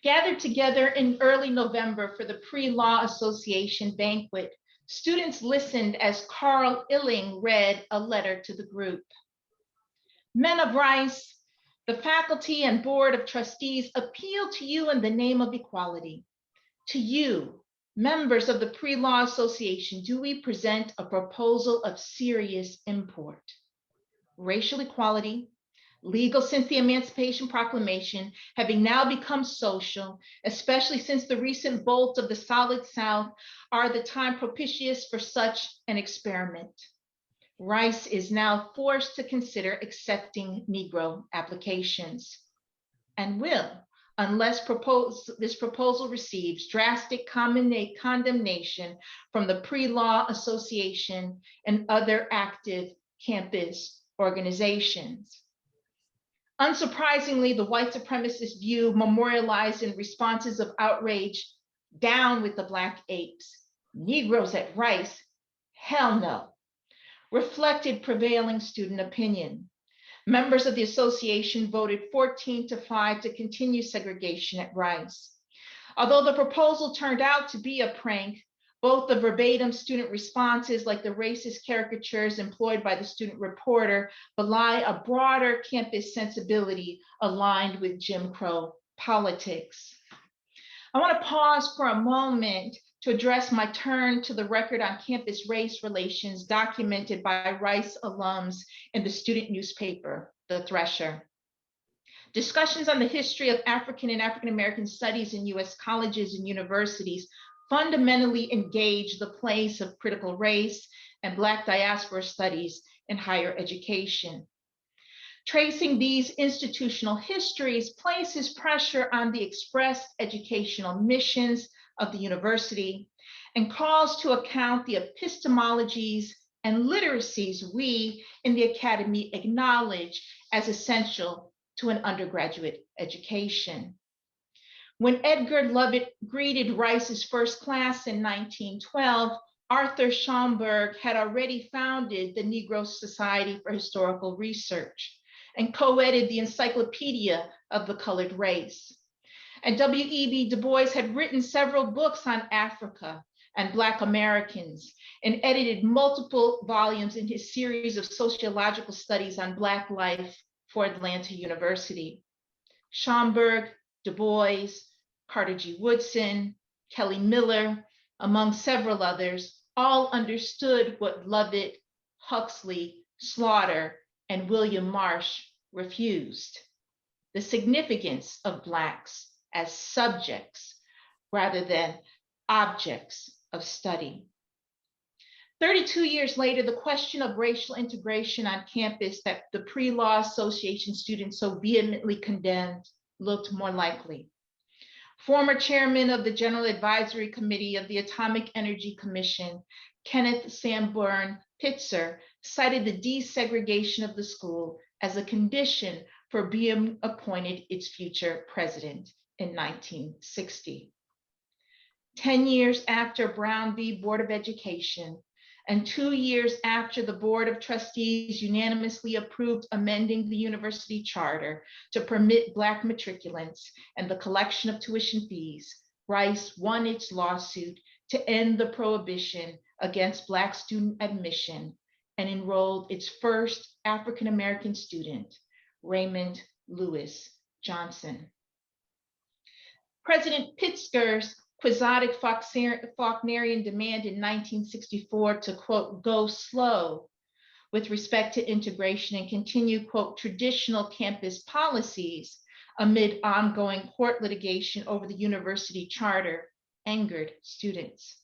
Gathered together in early November for the Pre-Law Association banquet, students listened as Carl Illing read a letter to the group. Men of Rice, the faculty and board of trustees appeal to you in the name of equality. To you, members of the Pre-Law Association, do we present a proposal of serious import. Racial equality, legal since the Emancipation Proclamation, having now become social, especially since the recent bolt of the Solid South, are the time propitious for such an experiment. Rice is now forced to consider accepting Negro applications and will, unless this proposal receives drastic condemnation from the Pre-Law Association and other active campus organizations. Unsurprisingly, the white supremacist view memorialized in responses of outrage, down with the Black apes, Negroes at Rice, hell no, reflected prevailing student opinion. Members of the association voted 14-5 to continue segregation at Rice. Although the proposal turned out to be a prank, both the verbatim student responses, like the racist caricatures employed by the student reporter, belie a broader campus sensibility aligned with Jim Crow politics. I want to pause for a moment to address my turn to the record on campus race relations documented by Rice alums in the student newspaper, The Thresher. Discussions on the history of African and African American studies in US colleges and universities fundamentally engage the place of critical race and Black diaspora studies in higher education. Tracing these institutional histories places pressure on the expressed educational missions of the university and calls to account the epistemologies and literacies we in the academy acknowledge as essential to an undergraduate education. When Edgar Lovett greeted Rice's first class in 1912, Arthur Schomburg had already founded the Negro Society for Historical Research and co-edited the Encyclopedia of the Colored Race. And W.E.B. Du Bois had written several books on Africa and Black Americans and edited multiple volumes in his series of sociological studies on Black life for Atlanta University. Schomburg, Du Bois, Carter G. Woodson, Kelly Miller, among several others, all understood what Lovett, Huxley, Slaughter, and William Marsh refused: the significance of Blacks as subjects rather than objects of study. 32 years later, the question of racial integration on campus that the Pre-Law Association students so vehemently condemned looked more likely. Former chairman of the General Advisory Committee of the Atomic Energy Commission, Kenneth Sanborn Pitzer, cited the desegregation of the school as a condition for being appointed its future president in 1960. 10 years after Brown v. Board of Education, and 2 years after the Board of Trustees unanimously approved amending the university charter to permit Black matriculants and the collection of tuition fees, Rice won its lawsuit to end the prohibition against Black student admission and enrolled its first African-American student, Raymond Lewis Johnson. President Pritzker's quixotic Faulknerian demand in 1964 to, quote, go slow with respect to integration and continue, quote, traditional campus policies amid ongoing court litigation over the university charter angered students.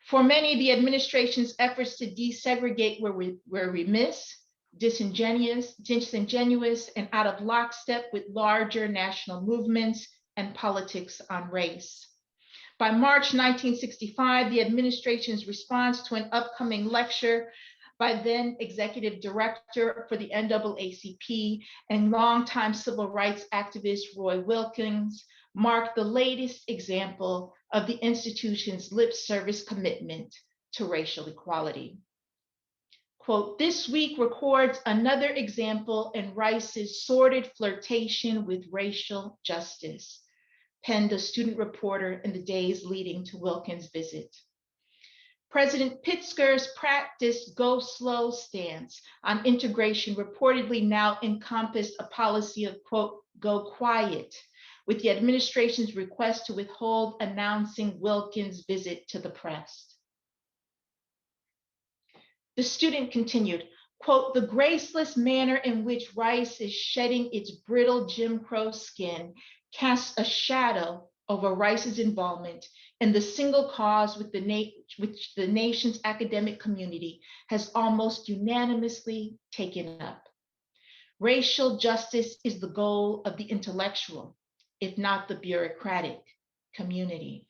For many, the administration's efforts to desegregate were remiss, disingenuous, and out of lockstep with larger national movements and politics on race. By March 1965, the administration's response to an upcoming lecture by then executive director for the NAACP and longtime civil rights activist Roy Wilkins marked the latest example of the institution's lip service commitment to racial equality. Quote, this week records another example in Rice's sordid flirtation with racial justice, penned a student reporter in the days leading to Wilkins' visit. President Pritzker's practiced go slow stance on integration reportedly now encompassed a policy of, quote, go quiet, with the administration's request to withhold announcing Wilkins' visit to the press. The student continued, quote, the graceless manner in which Rice is shedding its brittle Jim Crow skin casts a shadow over Rice's involvement in the single cause which the nation's academic community has almost unanimously taken up. Racial justice is the goal of the intellectual, if not the bureaucratic, community.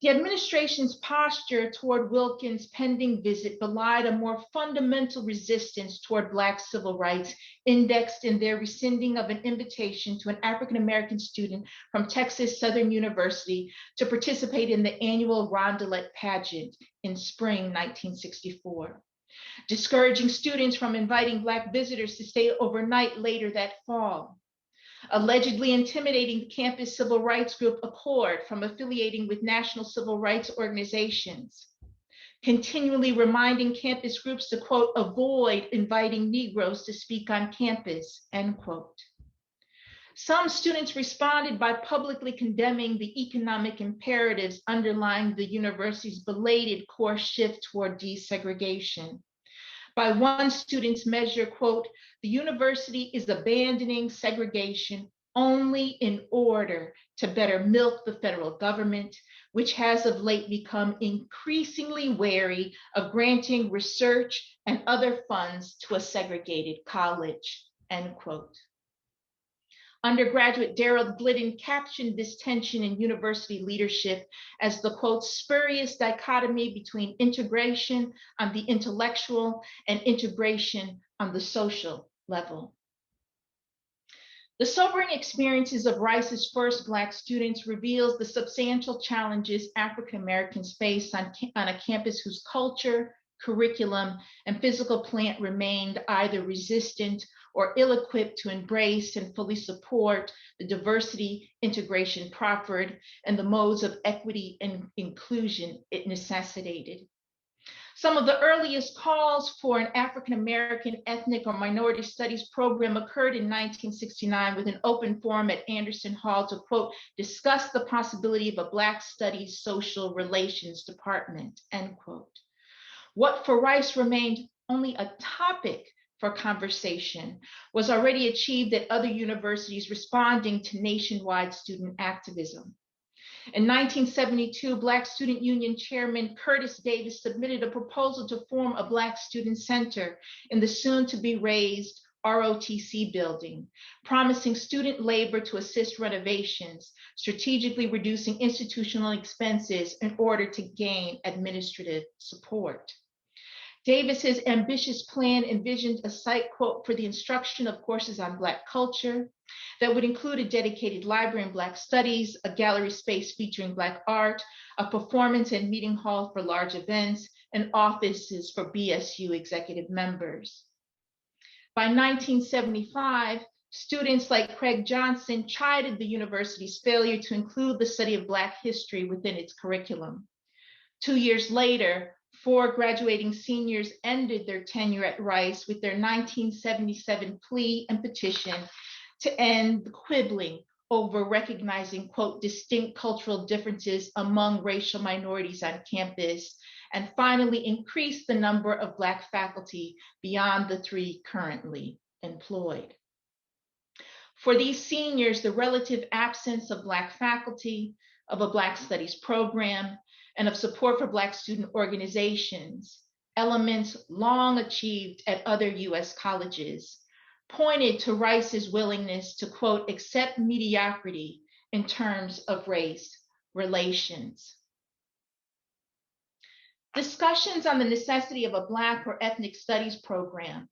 The administration's posture toward Wilkins' pending visit belied a more fundamental resistance toward Black civil rights, indexed in their rescinding of an invitation to an African-American student from Texas Southern University to participate in the annual Rondelet pageant in spring 1964, discouraging students from inviting Black visitors to stay overnight later that fall, allegedly intimidating the campus civil rights group Accord from affiliating with national civil rights organizations, continually reminding campus groups to, quote, avoid inviting Negroes to speak on campus, end quote. Some students responded by publicly condemning the economic imperatives underlying the university's belated course shift toward desegregation. By one student's measure, quote, the university is abandoning segregation only in order to better milk the federal government, which has of late become increasingly wary of granting research and other funds to a segregated college, end quote. Undergraduate Darrell Glidden captioned this tension in university leadership as the, quote, spurious dichotomy between integration on the intellectual and integration on the social level. The sobering experiences of Rice's first Black students reveals the substantial challenges African Americans face on a campus whose culture, curriculum, and physical plant remained either resistant or ill-equipped to embrace and fully support the diversity, integration proffered, and the modes of equity and inclusion it necessitated. Some of the earliest calls for an African American ethnic or minority studies program occurred in 1969 with an open forum at Anderson Hall to, quote, discuss the possibility of a Black Studies Social Relations Department, end quote. What for Rice remained only a topic for conversation was already achieved at other universities responding to nationwide student activism. In 1972, Black Student Union Chairman Curtis Davis submitted a proposal to form a Black Student Center in the soon-to-be raised ROTC building, promising student labor to assist renovations, strategically reducing institutional expenses in order to gain administrative support. Davis's ambitious plan envisioned a site, quote, for the instruction of courses on Black culture that would include a dedicated library in Black studies, a gallery space featuring Black art, a performance and meeting hall for large events, and offices for BSU executive members. By 1975, students like Craig Johnson chided the university's failure to include the study of Black history within its curriculum. 2 years later, 4 graduating seniors ended their tenure at Rice with their 1977 plea and petition to end the quibbling over recognizing, quote, distinct cultural differences among racial minorities on campus, and finally increase the number of Black faculty beyond the 3 currently employed. For these seniors, the relative absence of Black faculty, of a Black studies program, and of support for Black student organizations, elements long achieved at other US colleges, pointed to Rice's willingness to, quote, accept mediocrity in terms of race relations. Discussions on the necessity of a Black or ethnic studies program,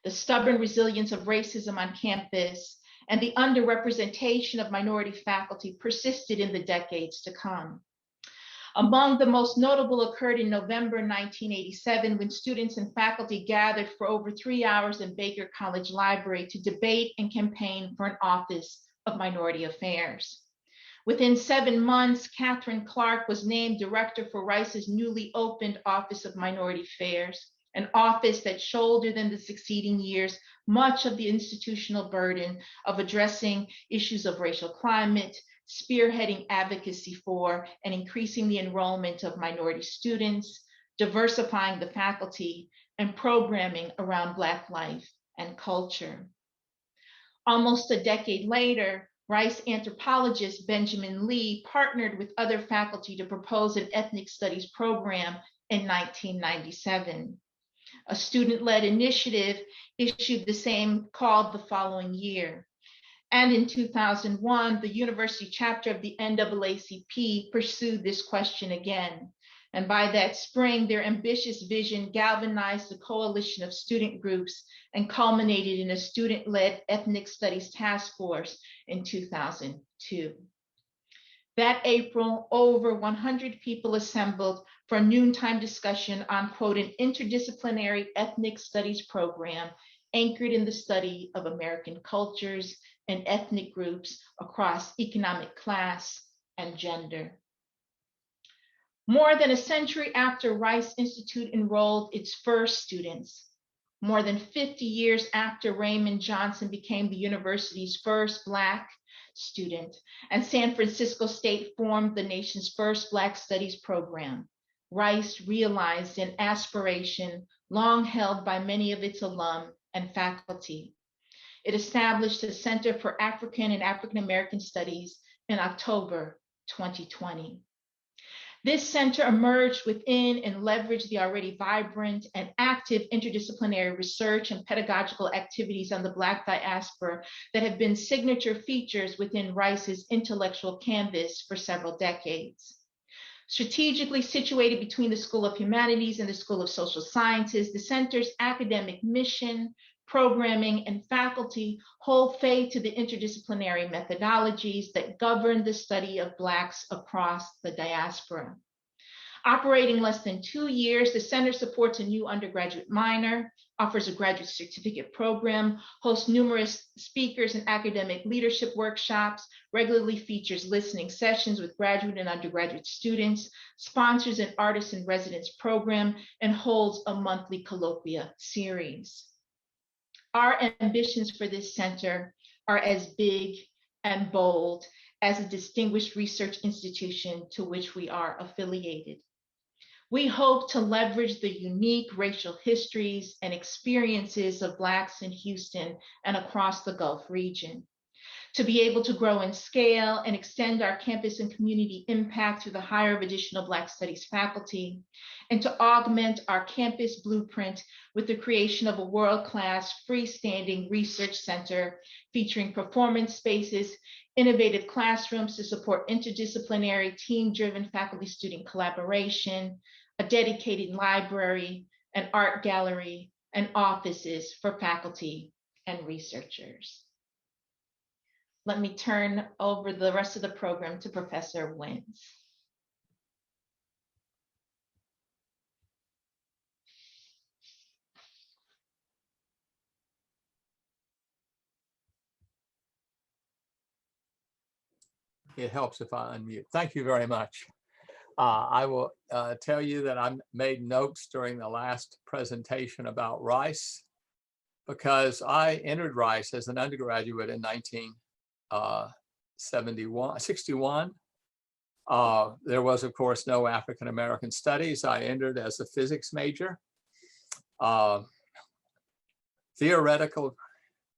the stubborn resilience of racism on campus, and the underrepresentation of minority faculty persisted in the decades to come. Among the most notable occurred in November 1987, when students and faculty gathered for over 3 hours in Baker College Library to debate and campaign for an Office of Minority Affairs. Within 7 months, Catherine Clark was named director for Rice's newly opened Office of Minority Affairs, an office that shouldered in the succeeding years much of the institutional burden of addressing issues of racial climate, spearheading advocacy for and increasing the enrollment of minority students, diversifying the faculty, and programming around Black life and culture. Almost a decade later, Rice anthropologist Benjamin Lee partnered with other faculty to propose an ethnic studies program in 1997. A student-led initiative issued the same call the following year. And in 2001, the university chapter of the NAACP pursued this question again. And by that spring, their ambitious vision galvanized a coalition of student groups and culminated in a student-led ethnic studies task force in 2002. That April, over 100 people assembled for a noontime discussion on, quote, an interdisciplinary ethnic studies program anchored in the study of American cultures and ethnic groups across economic class and gender. More than a century after Rice Institute enrolled its first students, more than 50 years after Raymond Johnson became the university's first Black student, and San Francisco State formed the nation's first Black Studies program, Rice realized an aspiration long held by many of its alum and faculty. It established a Center for African and African American Studies in October 2020. This center emerged within and leveraged the already vibrant and active interdisciplinary research and pedagogical activities on the Black diaspora that have been signature features within Rice's intellectual canvas for several decades. Strategically situated between the School of Humanities and the School of Social Sciences, the center's academic mission, programming, and faculty hold faith to the interdisciplinary methodologies that govern the study of Blacks across the diaspora. Operating less than 2 years, the center supports a new undergraduate minor, offers a graduate certificate program, hosts numerous speakers and academic leadership workshops, regularly features listening sessions with graduate and undergraduate students, sponsors an artist in residence program, and holds a monthly colloquia series. Our ambitions for this center are as big and bold as a distinguished research institution to which we are affiliated. We hope to leverage the unique racial histories and experiences of Blacks in Houston and across the Gulf region, to be able to grow in scale and extend our campus and community impact through the hire of additional Black Studies faculty, and to augment our campus blueprint with the creation of a world-class freestanding research center featuring performance spaces, innovative classrooms to support interdisciplinary team-driven faculty-student collaboration, a dedicated library, an art gallery, and offices for faculty and researchers. Let me turn over the rest of the program to Professor Wins. It helps if I unmute. Thank you very much. I will tell you that I made notes during the last presentation about Rice because I entered Rice as an undergraduate in 1961. There was, of course, no African American studies. I entered as a physics major. Theoretical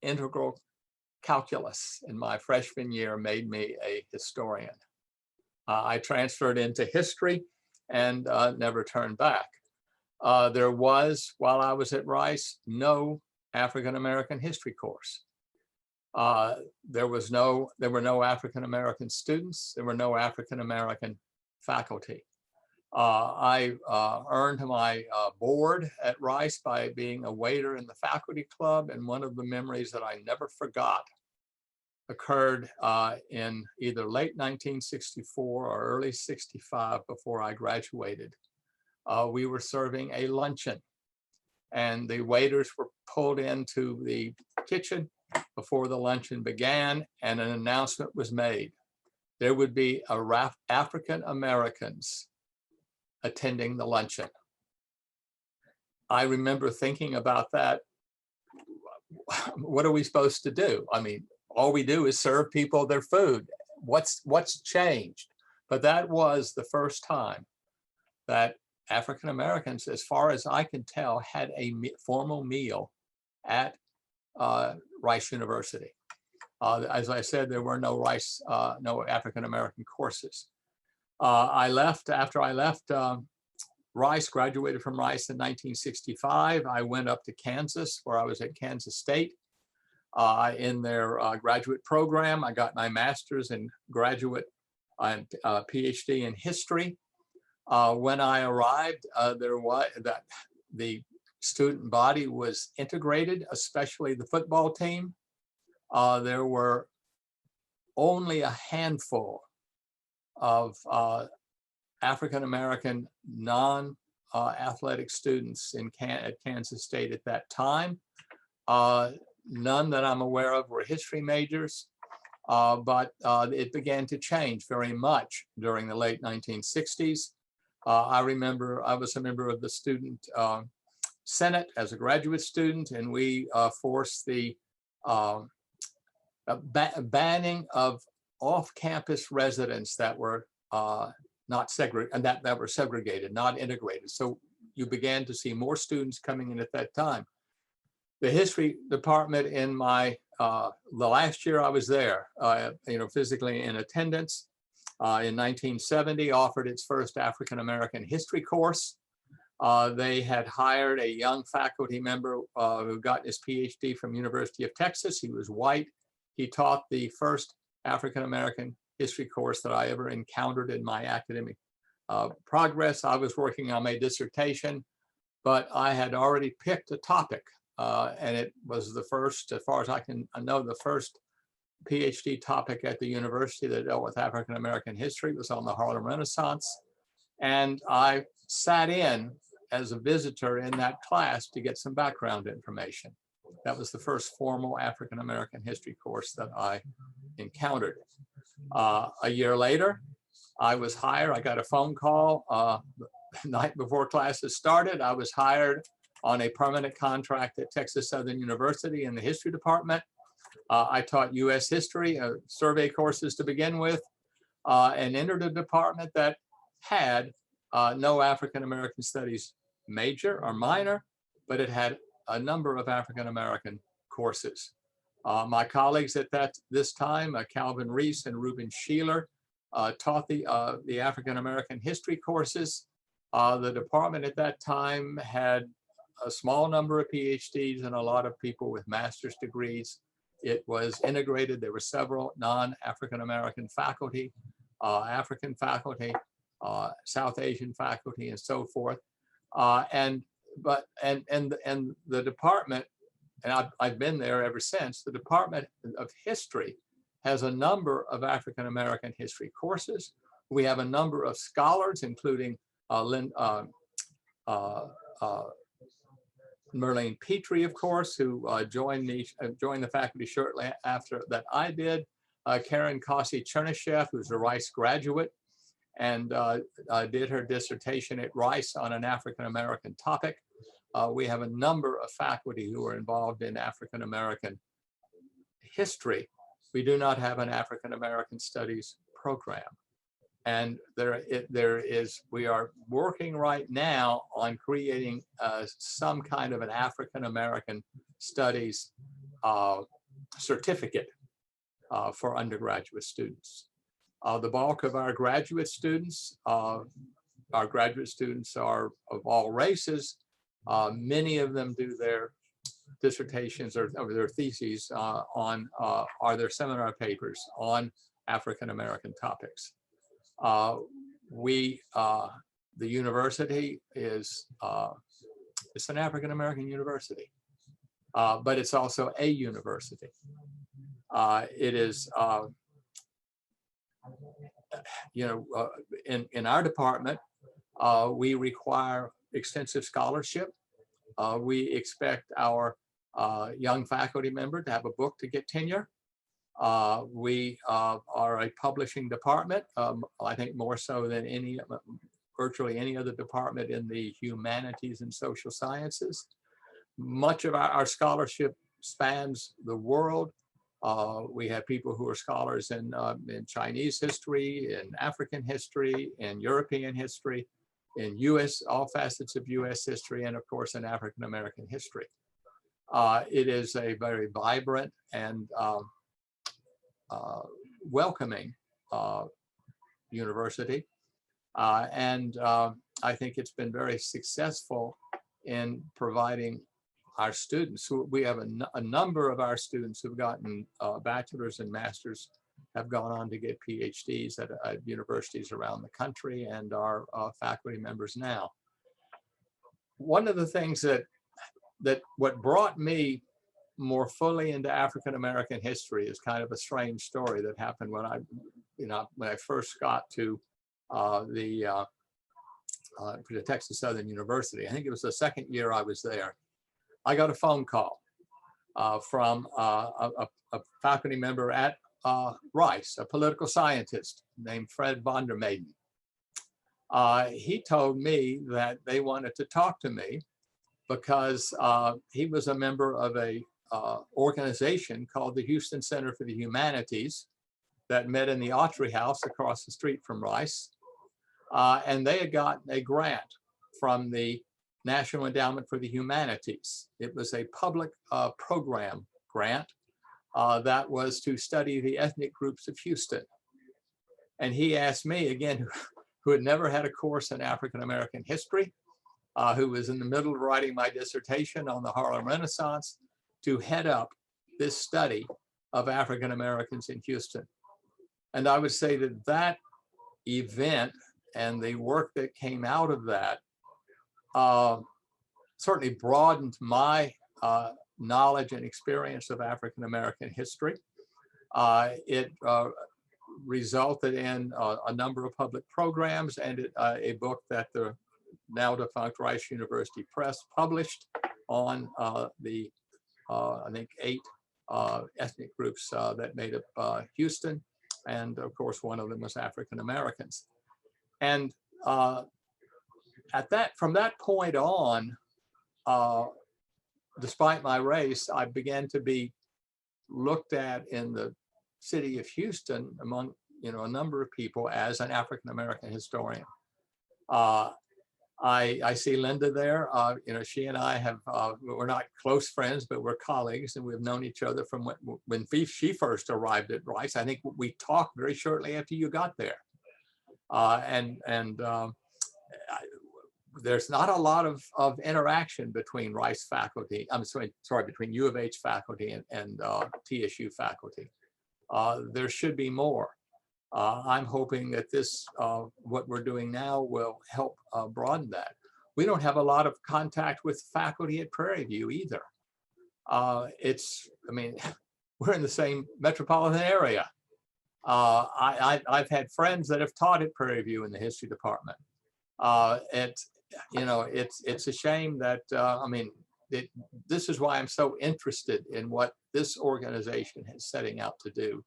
integral calculus in my freshman year made me a historian. I transferred into history and never turned back. There was, while I was at Rice, no African American history course. There were no African American students. There were no African American faculty. I earned my board at Rice by being a waiter in the faculty club, and one of the memories that I never forgot occurred in either late 1964 or early 65 before I graduated. We were serving a luncheon, and the waiters were pulled into the kitchen before the luncheon began, and an announcement was made. There would be African Americans attending the luncheon. I remember thinking about that. What are we supposed to do? I mean, all we do is serve people their food. What's changed? But that was the first time that African Americans, as far as I can tell, had a formal meal at Rice University. As I said, there were no no African American courses. After I left Rice, graduated from Rice in 1965. I went up to Kansas, where I was at Kansas State. In their graduate program, I got my master's in graduate and PhD in history. When I arrived, the student body was integrated, especially the football team. There were only a handful of African-American non-athletic students at Kansas State at that time. None that I'm aware of were history majors, but it began to change very much during the late 1960s. I remember I was a member of the student Senate as a graduate student, and we forced the banning of off-campus residents that were not segregated, that were segregated, not integrated. So you began to see more students coming in at that time. The history department in the last year I was there, physically in attendance, in 1970 offered its first African-American history course. They had hired a young faculty member who got his PhD from University of Texas. He was white. He taught the first African-American history course that I ever encountered in my academic progress. I was working on my dissertation, but I had already picked a topic and it was the first, as far as I know, the first PhD topic at the university that dealt with African American history. It was on the Harlem Renaissance. And I sat in as a visitor in that class to get some background information. That was the first formal African American history course that I encountered. A year later, I was hired. I got a phone call the night before classes started. I was hired on a permanent contract at Texas Southern University in the history department. I taught US history, survey courses to begin with, and entered a department that had no African American studies major or minor, but it had a number of African American courses. My colleagues at this time, Calvin Reese and Reuben Sheeler, taught the African American history courses. The department at that time had a small number of PhDs and a lot of people with master's degrees. It was integrated. There were several non-African American faculty, African faculty, South Asian faculty, and so forth. And the department, and I've been there ever since, the Department of History has a number of African American history courses. We have a number of scholars, including Merlene Petrie, of course, who joined the faculty shortly after that I did. Karen Kossi-Chernishev, who's a Rice graduate and did her dissertation at Rice on an African American topic. We have a number of faculty who are involved in African American history. We do not have an African American studies program. And we are working right now on creating some kind of an African American studies certificate for undergraduate students. The bulk of our graduate students are of all races. Many of them do their dissertations or their theses are their seminar papers on African American topics. The university is, it's an African American university, but it's also a university. It is, in our department, we require extensive scholarship. We expect our young faculty member to have a book to get tenure. We are a publishing department, I think more so than virtually any other department in the humanities and social sciences. Much of our scholarship spans the world. We have people who are scholars in Chinese history, in African history, in European history, in all facets of US history, and of course in African American history. It is a very vibrant and welcoming university. And I think it's been very successful in providing our students. We have a number of our students who've gotten bachelor's and master's have gone on to get PhDs at universities around the country and are faculty members now. One of the things that what brought me more fully into African American history is kind of a strange story that happened when I first got to the Texas Southern University. I think it was the second year I was there. I got a phone call from a faculty member at Rice, a political scientist named Fred Vondermaiden. He told me that they wanted to talk to me because he was a member of a organization called the Houston Center for the Humanities that met in the Autry House across the street from Rice. And they had gotten a grant from the National Endowment for the Humanities. It was a public program grant that was to study the ethnic groups of Houston. And he asked me, again, who had never had a course in African American history, who was in the middle of writing my dissertation on the Harlem Renaissance, to head up this study of African Americans in Houston. And I would say that that event and the work that came out of that certainly broadened my knowledge and experience of African American history. It resulted in a number of public programs and a book that the now defunct Rice University Press published on the, I think, 8 ethnic groups that made up Houston. And of course, one of them was African Americans. And from that point on, despite my race, I began to be looked at in the city of Houston among a number of people as an African American historian. I see Linda there. She and I have we're not close friends, but we're colleagues, and we've known each other from when she first arrived at Rice. I think we talked very shortly after you got there, there's not a lot of interaction between Rice faculty. I'm sorry, between U of H faculty and TSU faculty. There should be more. I'm hoping that what we're doing now will help broaden that. We don't have a lot of contact with faculty at Prairie View either. We're in the same metropolitan area. I've had friends that have taught at Prairie View in the history department. It's a shame that, this is why I'm so interested in what this organization is setting out to do,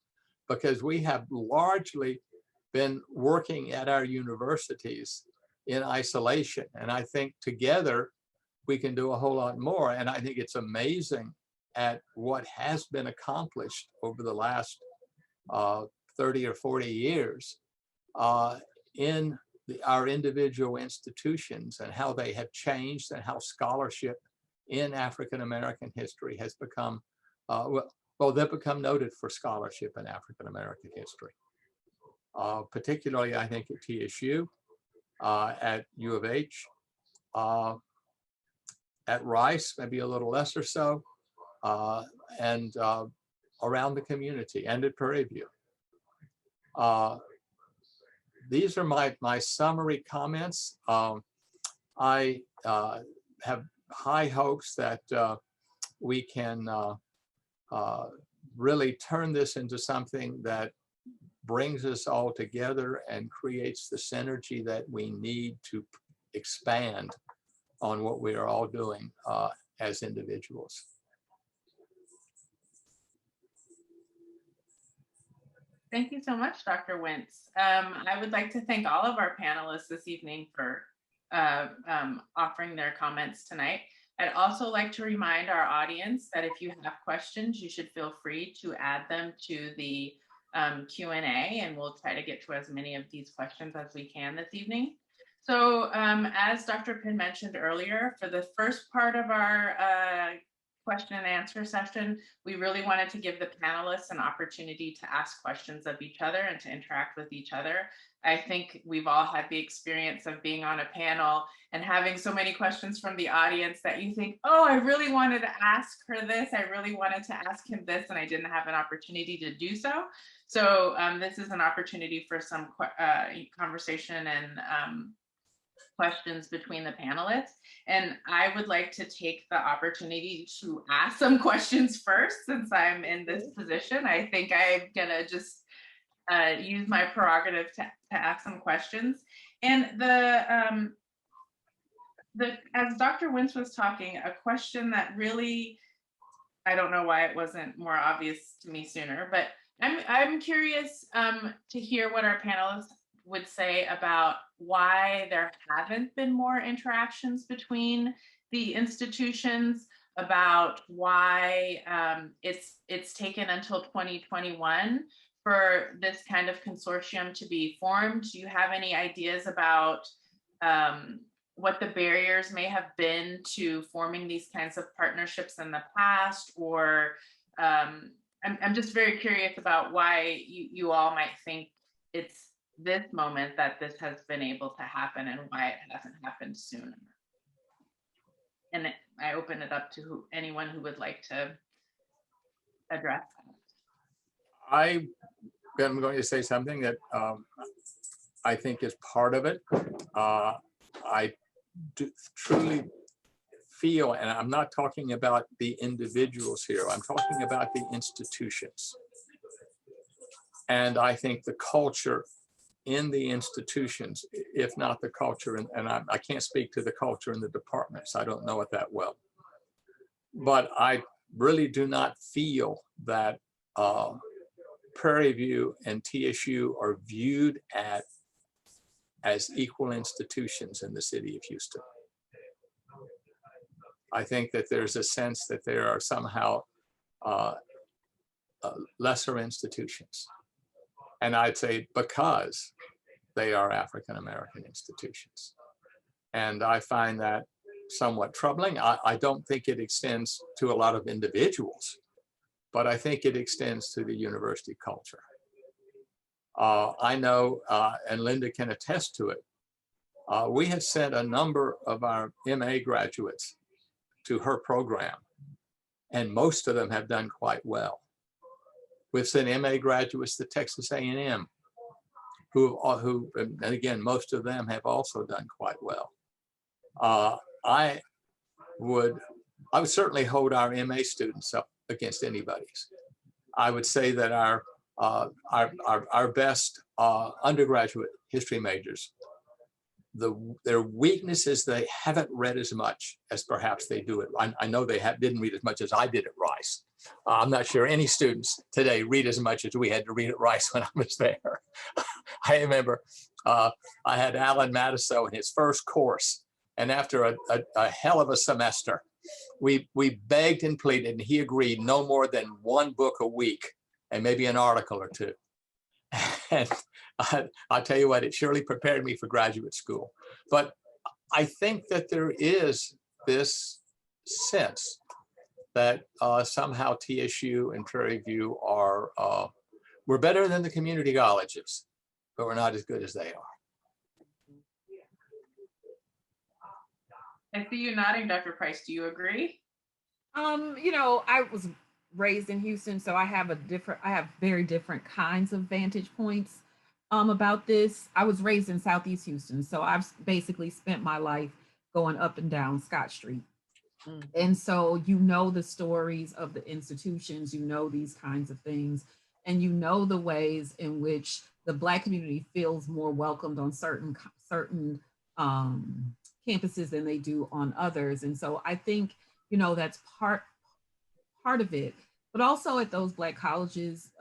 because we have largely been working at our universities in isolation. And I think together we can do a whole lot more. And I think it's amazing at what has been accomplished over the last 30 or 40 years in our individual institutions and how they have changed and how scholarship in African American history has become, they've become noted for scholarship in African American history. Particularly, I think, at TSU, at U of H, at Rice, maybe a little less or so, and around the community and at Prairie View. These are my summary comments. I have high hopes that we can really turn this into something that brings us all together and creates the synergy that we need to expand on what we are all doing as individuals. Thank you so much, Dr. Wentz. I would like to thank all of our panelists this evening for offering their comments tonight. I'd also like to remind our audience that if you have questions, you should feel free to add them to the Q&A, and we'll try to get to as many of these questions as we can this evening. So as Dr. Pinn mentioned earlier, for the first part of our question and answer session, we really wanted to give the panelists an opportunity to ask questions of each other and to interact with each other. I think we've all had the experience of being on a panel and having so many questions from the audience that you think, oh, I really wanted to ask her this, I really wanted to ask him this, and I didn't have an opportunity to do so. So this is an opportunity for some conversation and questions between the panelists. And I would like to take the opportunity to ask some questions first, since I'm in this position. I think I'm gonna just use my prerogative to ask some questions. And as Dr. Wentz was talking, a question that really, I don't know why it wasn't more obvious to me sooner, but I'm curious to hear what our panelists would say about why there haven't been more interactions between the institutions, about why it's taken until 2021 for this kind of consortium to be formed. Do you have any ideas about what the barriers may have been to forming these kinds of partnerships in the past? Or I'm just very curious about why you all might think it's this moment that this has been able to happen and why it hasn't happened sooner. And I open it up to anyone who would like to address that. I am going to say something that I think is part of it. I truly feel, and I'm not talking about the individuals here, I'm talking about the institutions. And I think the culture in the institutions, if not the culture, and I can't speak to the culture in the departments, I don't know it that well. But I really do not feel that Prairie View and TSU are viewed as equal institutions in the city of Houston. I think that there's a sense that there are somehow lesser institutions. And I'd say because they are African-American institutions. And I find that somewhat troubling. I don't think it extends to a lot of individuals, but I think it extends to the university culture. I know, and Linda can attest to it, we have sent a number of our MA graduates to her program, and most of them have done quite well. We've sent MA graduates to Texas A&M, who, and again, most of them have also done quite well. I would certainly hold our MA students up against anybody's. I would say that our best undergraduate history majors, their weakness is they haven't read as much as perhaps they do it. I know they didn't read as much as I did at Rice. I'm not sure any students today read as much as we had to read at Rice when I was there. I remember I had Alan Matiso in his first course, and after a hell of a semester, we begged and pleaded, and he agreed no more than one book a week and maybe an article or two. And I'll tell you what, it surely prepared me for graduate school. But I think that there is this sense that somehow TSU and Prairie View are, we're better than the community colleges, but we're not as good as they are. I see you nodding, Dr. Price. Do you agree? You know, I was raised in Houston, so I have very different kinds of vantage points about this. I was raised in Southeast Houston, so I've basically spent my life going up and down Scott Street. And so you know the stories of the institutions, you know these kinds of things, and you know the ways in which the Black community feels more welcomed on certain campuses than they do on others. And so I think, you know, that's part of it. But also at those Black colleges,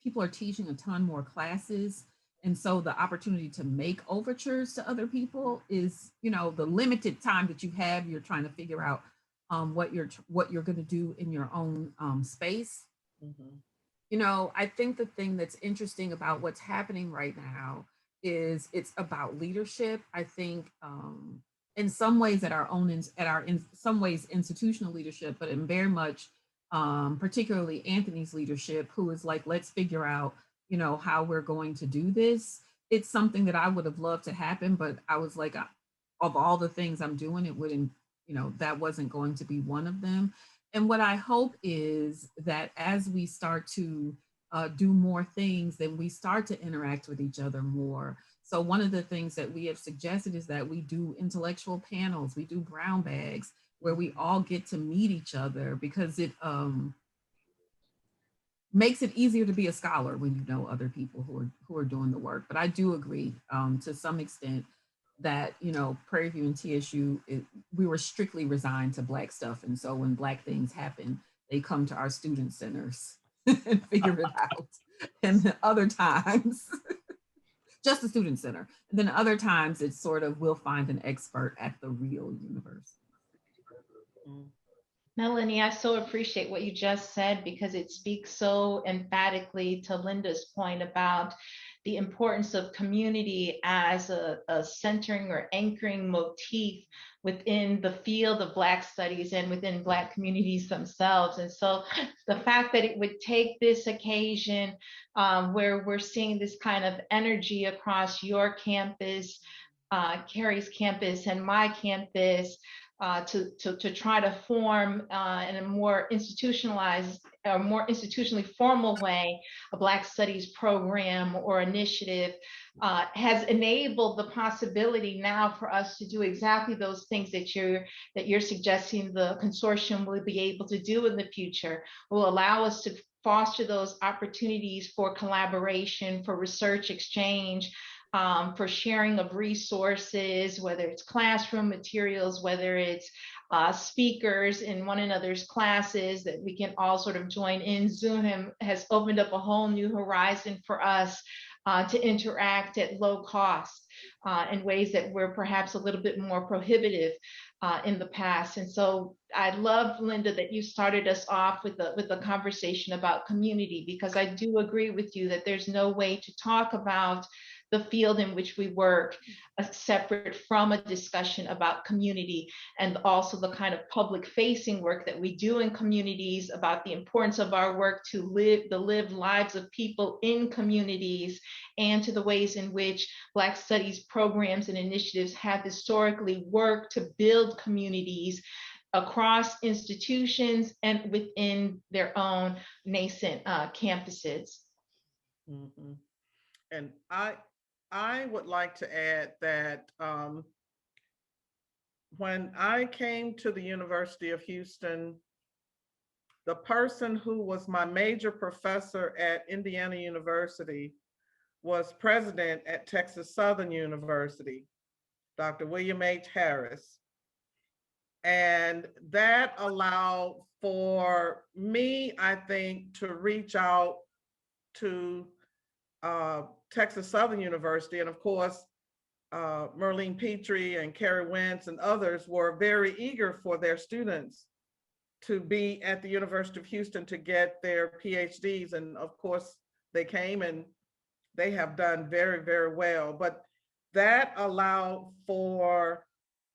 people are teaching a ton more classes. And so the opportunity to make overtures to other people is, you know, the limited time that you have, you're trying to figure out what you're going to do in your own space. You know, I think the thing that's interesting about what's happening right now is it's about leadership. I think in some ways in some ways institutional leadership, but in very much particularly Anthony's leadership, who is like, let's figure out, you know, how we're going to do this. It's something that I would have loved to happen, but I was like, of all the things I'm doing, it wouldn't, you know, that wasn't going to be one of them. And what I hope is that as we start to do more things, then we start to interact with each other more. So one of the things that we have suggested is that we do intellectual panels, we do brown bags, where we all get to meet each other, because it makes it easier to be a scholar when you know other people who are doing the work. But I do agree to some extent that, you know, Prairie View and TSU, we were strictly resigned to Black stuff. And so when Black things happen, they come to our student centers and figure it out. And other times, just the student center. And then other times it's sort of, we'll find an expert at the real university. Melanie, I so appreciate what you just said, because it speaks so emphatically to Linda's point about the importance of community as a centering or anchoring motif within the field of Black studies and within Black communities themselves. And so the fact that it would take this occasion where we're seeing this kind of energy across your campus, Carrie's campus, and my campus, to try to form in a more institutionalized a more institutionally formal way, a Black Studies program or initiative has enabled the possibility now for us to do exactly those things that you're suggesting the consortium will be able to do in the future, will allow us to foster those opportunities for collaboration, for research exchange, for sharing of resources, whether it's classroom materials, whether it's speakers in one another's classes that we can all sort of join in. Zoom has opened up a whole new horizon for us to interact at low cost in ways that were perhaps a little bit more prohibitive in the past. And so I love, Linda, that you started us off with the conversation about community, because I do agree with you that there's no way to talk about the field in which we work separate from a discussion about community, and also the kind of public facing work that we do in communities, about the importance of our work to live the lived lives of people in communities, and to the ways in which Black Studies programs and initiatives have historically worked to build communities across institutions and within their own nascent campuses. Mhm. And I would like to add that when I came to the University of Houston, the person who was my major professor at Indiana University was president at Texas Southern University, Dr. William H. Harris. And that allowed for me, I think, to reach out to Texas Southern University. And of course, Merlene Petrie and Carrie Wentz and others were very eager for their students to be at the University of Houston to get their PhDs. And of course, they came and they have done very, very well. But that allowed for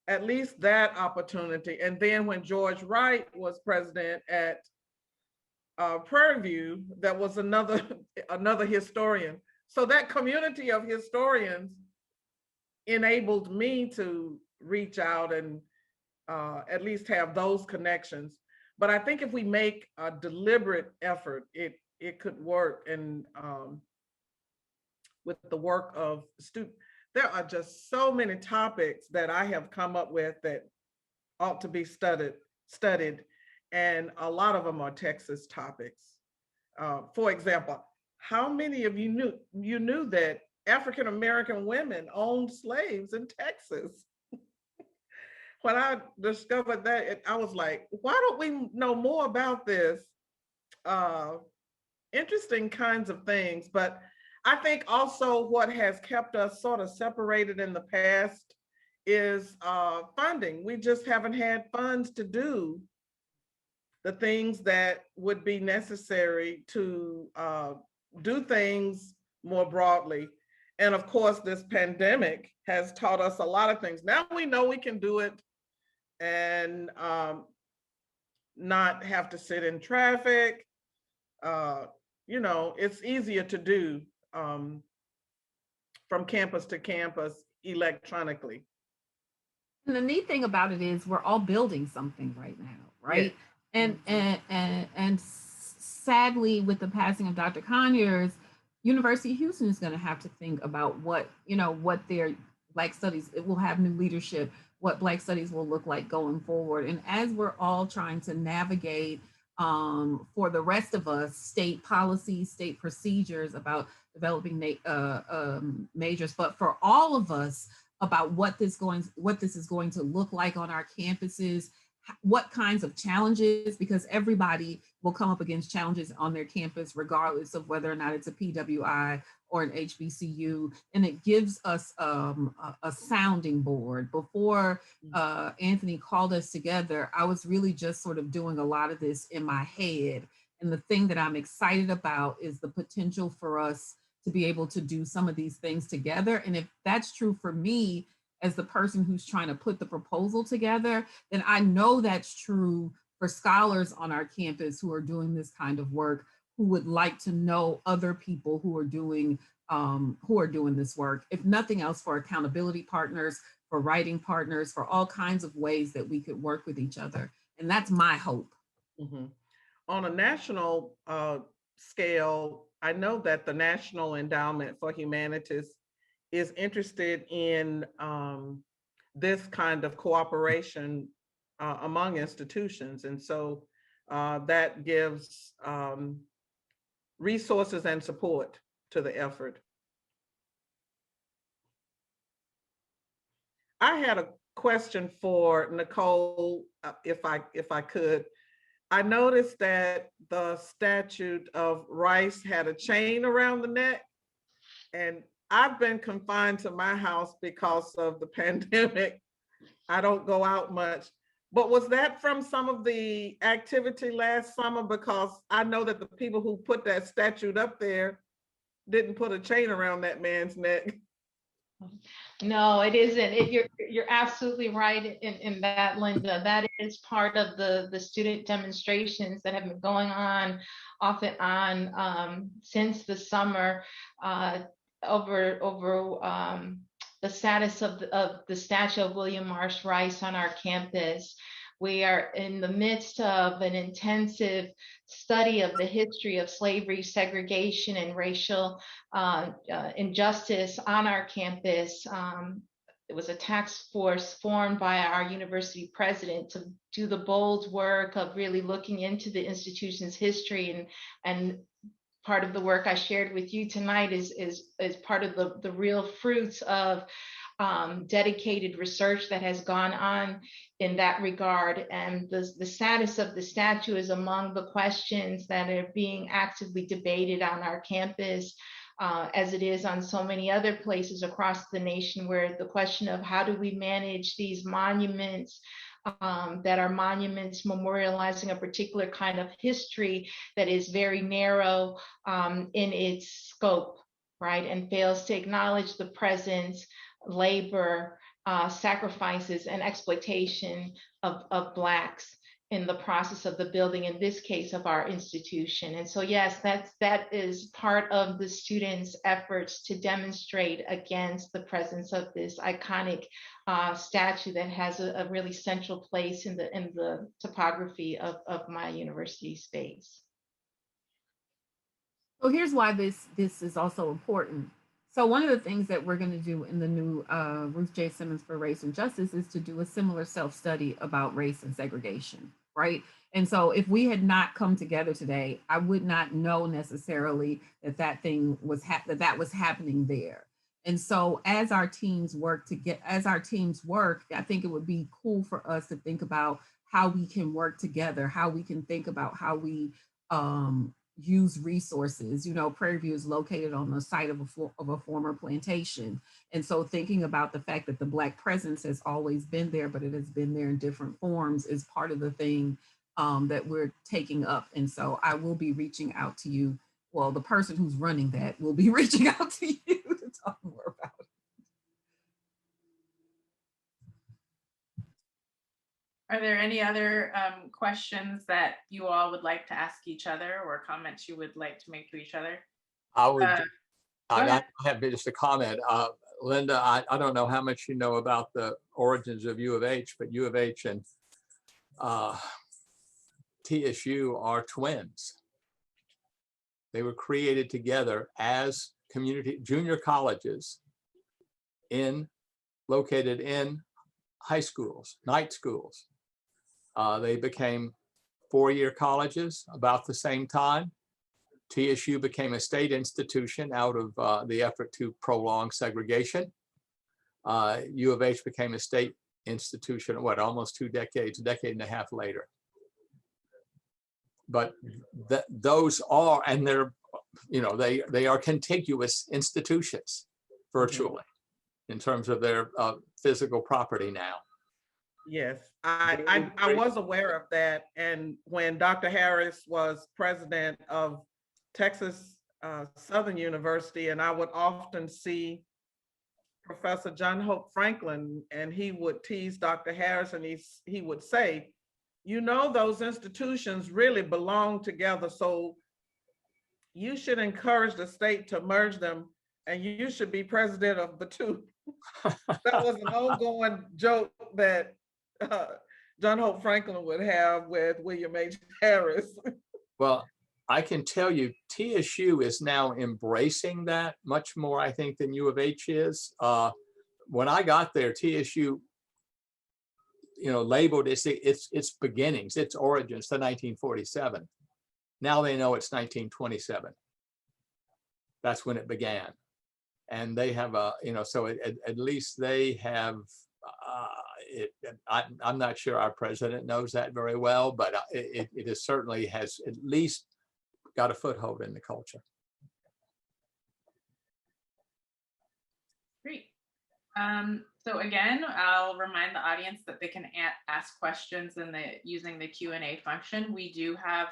at least that opportunity. And then when George Wright was president at Prairie View, that was another historian. So that community of historians enabled me to reach out and at least have those connections. But I think if we make a deliberate effort, it could work. And with the work of students, there are just so many topics that I have come up with that ought to be studied, and a lot of them are Texas topics. For example, how many of you knew that African American women owned slaves in Texas? When I discovered that, I was like, why don't we know more about this? Interesting kinds of things. But I think also what has kept us sort of separated in the past is funding. We just haven't had funds to do the things that would be necessary to do things more broadly. And of course, this pandemic has taught us a lot of things. Now we know we can do it and not have to sit in traffic. You know, it's easier to do from campus to campus electronically. And the neat thing about it is we're all building something right now, right? Yeah. And sadly, with the passing of Dr. Conyers, University of Houston is going to have to think about what their Black Studies, it will have new leadership, what Black Studies will look like going forward. And as we're all trying to navigate for the rest of us, state policies, state procedures about developing majors, but for all of us about what this is going to look like on our campuses, what kinds of challenges, because everybody will come up against challenges on their campus, regardless of whether or not it's a PWI or an HBCU. And it gives us a sounding board. Before Anthony called us together, I was really just sort of doing a lot of this in my head. And the thing that I'm excited about is the potential for us to be able to do some of these things together. And if that's true for me, as the person who's trying to put the proposal together, then I know that's true for scholars on our campus who are doing this kind of work, who would like to know other people who are doing this work, if nothing else for accountability partners, for writing partners, for all kinds of ways that we could work with each other. And that's my hope. Mm-hmm. on a national scale, I know that the National Endowment for Humanities is interested in this kind of cooperation among institutions. And so that gives resources and support to the effort. I had a question for Nicole, if I could. I noticed that the statute of Rice had a chain around the neck, and I've been confined to my house because of the pandemic. I don't go out much. But was that from some of the activity last summer? Because I know that the people who put that statute up there didn't put a chain around that man's neck. No, it isn't. You're absolutely right in that, Linda. That is part of the student demonstrations that have been going on off and on since the summer over the status of the statue of William Marsh Rice on our campus. We are in the midst of an intensive study of the history of slavery, segregation, and racial injustice on our campus. It was a task force formed by our university president to do the bold work of really looking into the institution's history, and part of the work I shared with you tonight is part of the real fruits of dedicated research that has gone on in that regard. And the status of the statue is among the questions that are being actively debated on our campus, as it is on so many other places across the nation, where the question of how do we manage these monuments that are monuments memorializing a particular kind of history that is very narrow in its scope, right, and fails to acknowledge the presence, labor, sacrifices, and exploitation of Blacks in the process of the building, in this case, of our institution. And so, yes, that is part of the students' efforts to demonstrate against the presence of this iconic statue that has a really central place in the topography of my university space. So here's why this is also important. So one of the things that we're going to do in the new Ruth J. Simmons for Race and Justice is to do a similar self-study about race and segregation, right? And so if we had not come together today, I would not know necessarily that thing was that was happening there. And so as our teams work, I think it would be cool for us to think about how we can work together, how we can think about how we use resources. You know, Prairie View is located on the site of a former plantation. And so thinking about the fact that the Black presence has always been there, but it has been there in different forms, is part of the thing that we're taking up. And so I will be reaching out to you. Well, the person who's running that will be reaching out to you to talk more about it. Are there any other questions that you all would like to ask each other, or comments you would like to make to each other? I have just a comment. Linda, I don't know how much you know about the origins of U of H, but U of H and TSU are twins. They were created together as community junior colleges located in high schools, night schools. They became four-year colleges about the same time. TSU became a state institution out of the effort to prolong segregation. U of H became a state institution, almost 2 decades, a decade and a half later. But those are, and they're, they are contiguous institutions virtually in terms of their physical property now. Yes, I was aware of that. And when Dr. Harris was president of Texas Southern University, and I would often see Professor John Hope Franklin, and he would tease Dr. Harris, and he would say, those institutions really belong together, so you should encourage the state to merge them, and you should be president of the two. That was an ongoing joke that John Hope Franklin would have with William H. Harris. Well, I can tell you TSU is now embracing that much more, I think, than U of H is. When I got there, TSU, labeled its beginnings, its origins to 1947. Now they know it's 1927. That's when it began. And they have so at least they have I'm not sure our president knows that very well, but it is certainly has at least got a foothold in the culture. Great. So again, I'll remind the audience that they can ask questions using the Q&A function. We do have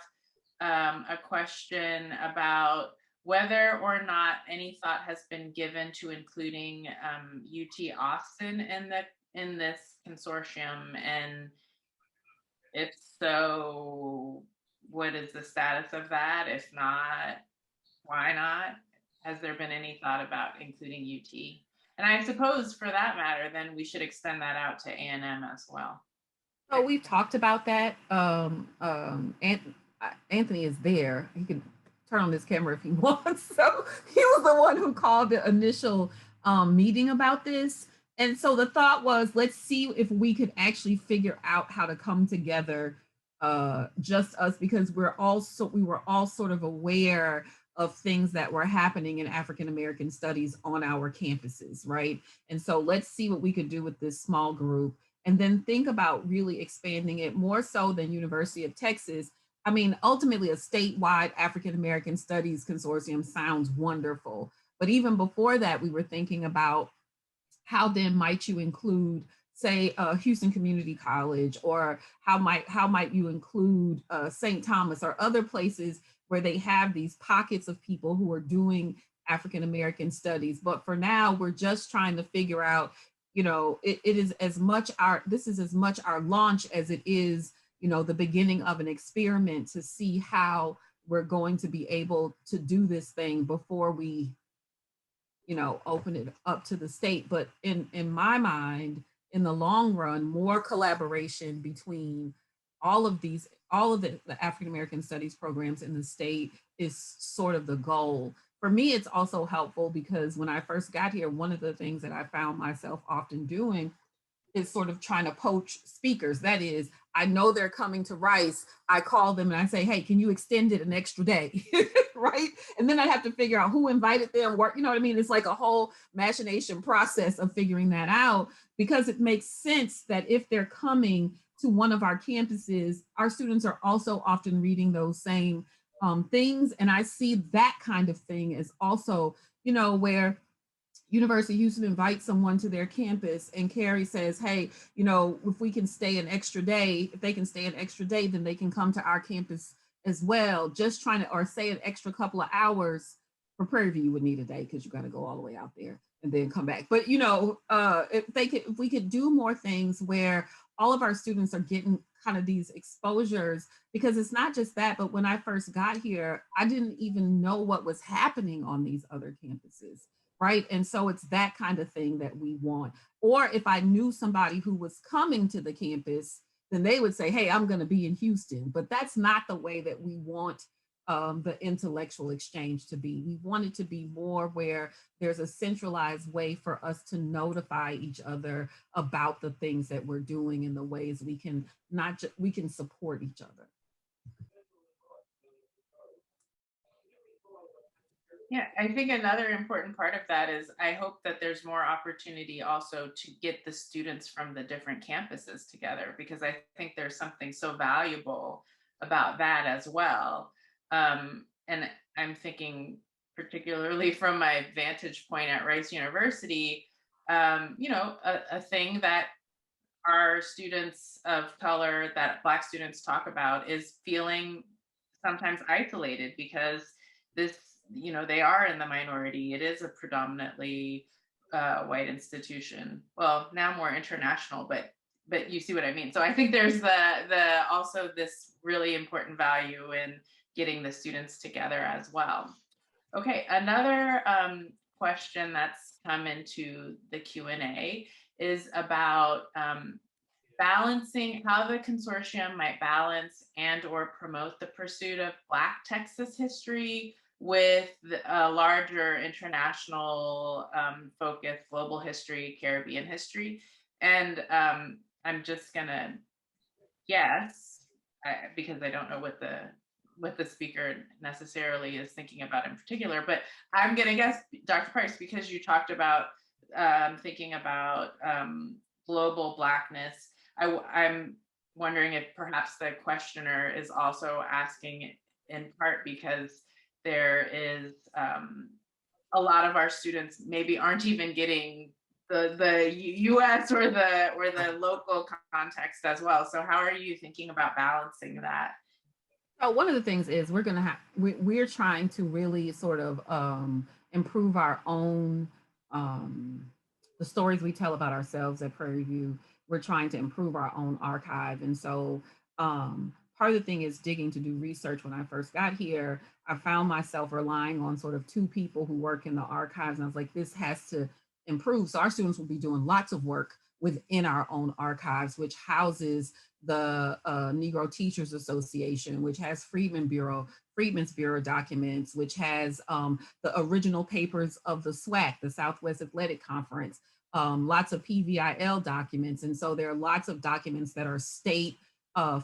a question about whether or not any thought has been given to including UT Austin in this consortium, and if so, what is the status of that? If not, why not? Has there been any thought about including UT? And I suppose for that matter, then we should extend that out to A&M as well. So we've talked about that. Anthony is there. He can turn on his camera if he wants. So he was the one who called the initial meeting about this. And so the thought was, let's see if we could actually figure out how to come together, just us, because we were all sort of aware of things that were happening in African American studies on our campuses, right? And so let's see what we could do with this small group, and then think about really expanding it more so than University of Texas. I mean, ultimately a statewide African American Studies Consortium sounds wonderful, but even before that, we were thinking about how then might you include, say, Houston Community College, or how might you include St. Thomas or other places where they have these pockets of people who are doing African American studies. But for now, we're just trying to figure out, it is as much this is as much our launch as it is, the beginning of an experiment to see how we're going to be able to do this thing before we, open it up to the state. But in my mind, in the long run, more collaboration between all of the African American studies programs in the state is sort of the goal. For me, it's also helpful because when I first got here, one of the things that I found myself often doing is sort of trying to poach speakers. That is, I know they're coming to Rice. I call them and I say, hey, can you extend it an extra day? Right? And then I have to figure out who invited them, what, what I mean? It's like a whole machination process of figuring that out, because it makes sense that if they're coming to one of our campuses, our students are also often reading those same things. And I see that kind of thing as also, where University of Houston invites someone to their campus and Carrie says, hey, if we can stay an extra day, if they can stay an extra day, then they can come to our campus as well. Just trying to, or say an extra couple of hours. For Prairie View, you would need a day because you got to go all the way out there and then come back. But if we could do more things where all of our students are getting kind of these exposures, because it's not just that, but when I first got here, I didn't even know what was happening on these other campuses. Right. And so it's that kind of thing that we want. Or if I knew somebody who was coming to the campus, then they would say, hey, I'm going to be in Houston. But that's not the way that we want the intellectual exchange to be. We want it to be more where there's a centralized way for us to notify each other about the things that we're doing and the ways we can we can support each other. Yeah, I think another important part of that is I hope that there's more opportunity also to get the students from the different campuses together, because I think there's something so valuable about that as well. And I'm thinking particularly from my vantage point at Rice University, a thing that our students of color, that Black students talk about, is feeling sometimes isolated because they are in the minority. It is a predominantly white institution. Well, now more international, but you see what I mean. So I think there's the also this really important value in getting the students together as well. Okay, another question that's come into the Q&A is about balancing how the consortium might balance and or promote the pursuit of Black Texas history with a larger international focus, global history, Caribbean history. And I'm just gonna guess, because I don't know what the speaker necessarily is thinking about in particular, but I'm gonna guess, Dr. Price, because you talked about thinking about global Blackness, I'm wondering if perhaps the questioner is also asking in part because there is a lot of our students maybe aren't even getting the US or the local context as well. So how are you thinking about balancing that? So one of the things is we're trying to really sort of improve our own the stories we tell about ourselves at Prairie View. We're trying to improve our own archive, and so part of the thing is digging to do research. When I first got here, I found myself relying on sort of two people who work in the archives, and I was like, this has to improve. So our students will be doing lots of work within our own archives, which houses the Negro Teachers Association, which has Freedmen's Bureau documents, which has the original papers of the SWAC, the Southwest Athletic Conference, lots of PVIL documents. And so there are lots of documents that are state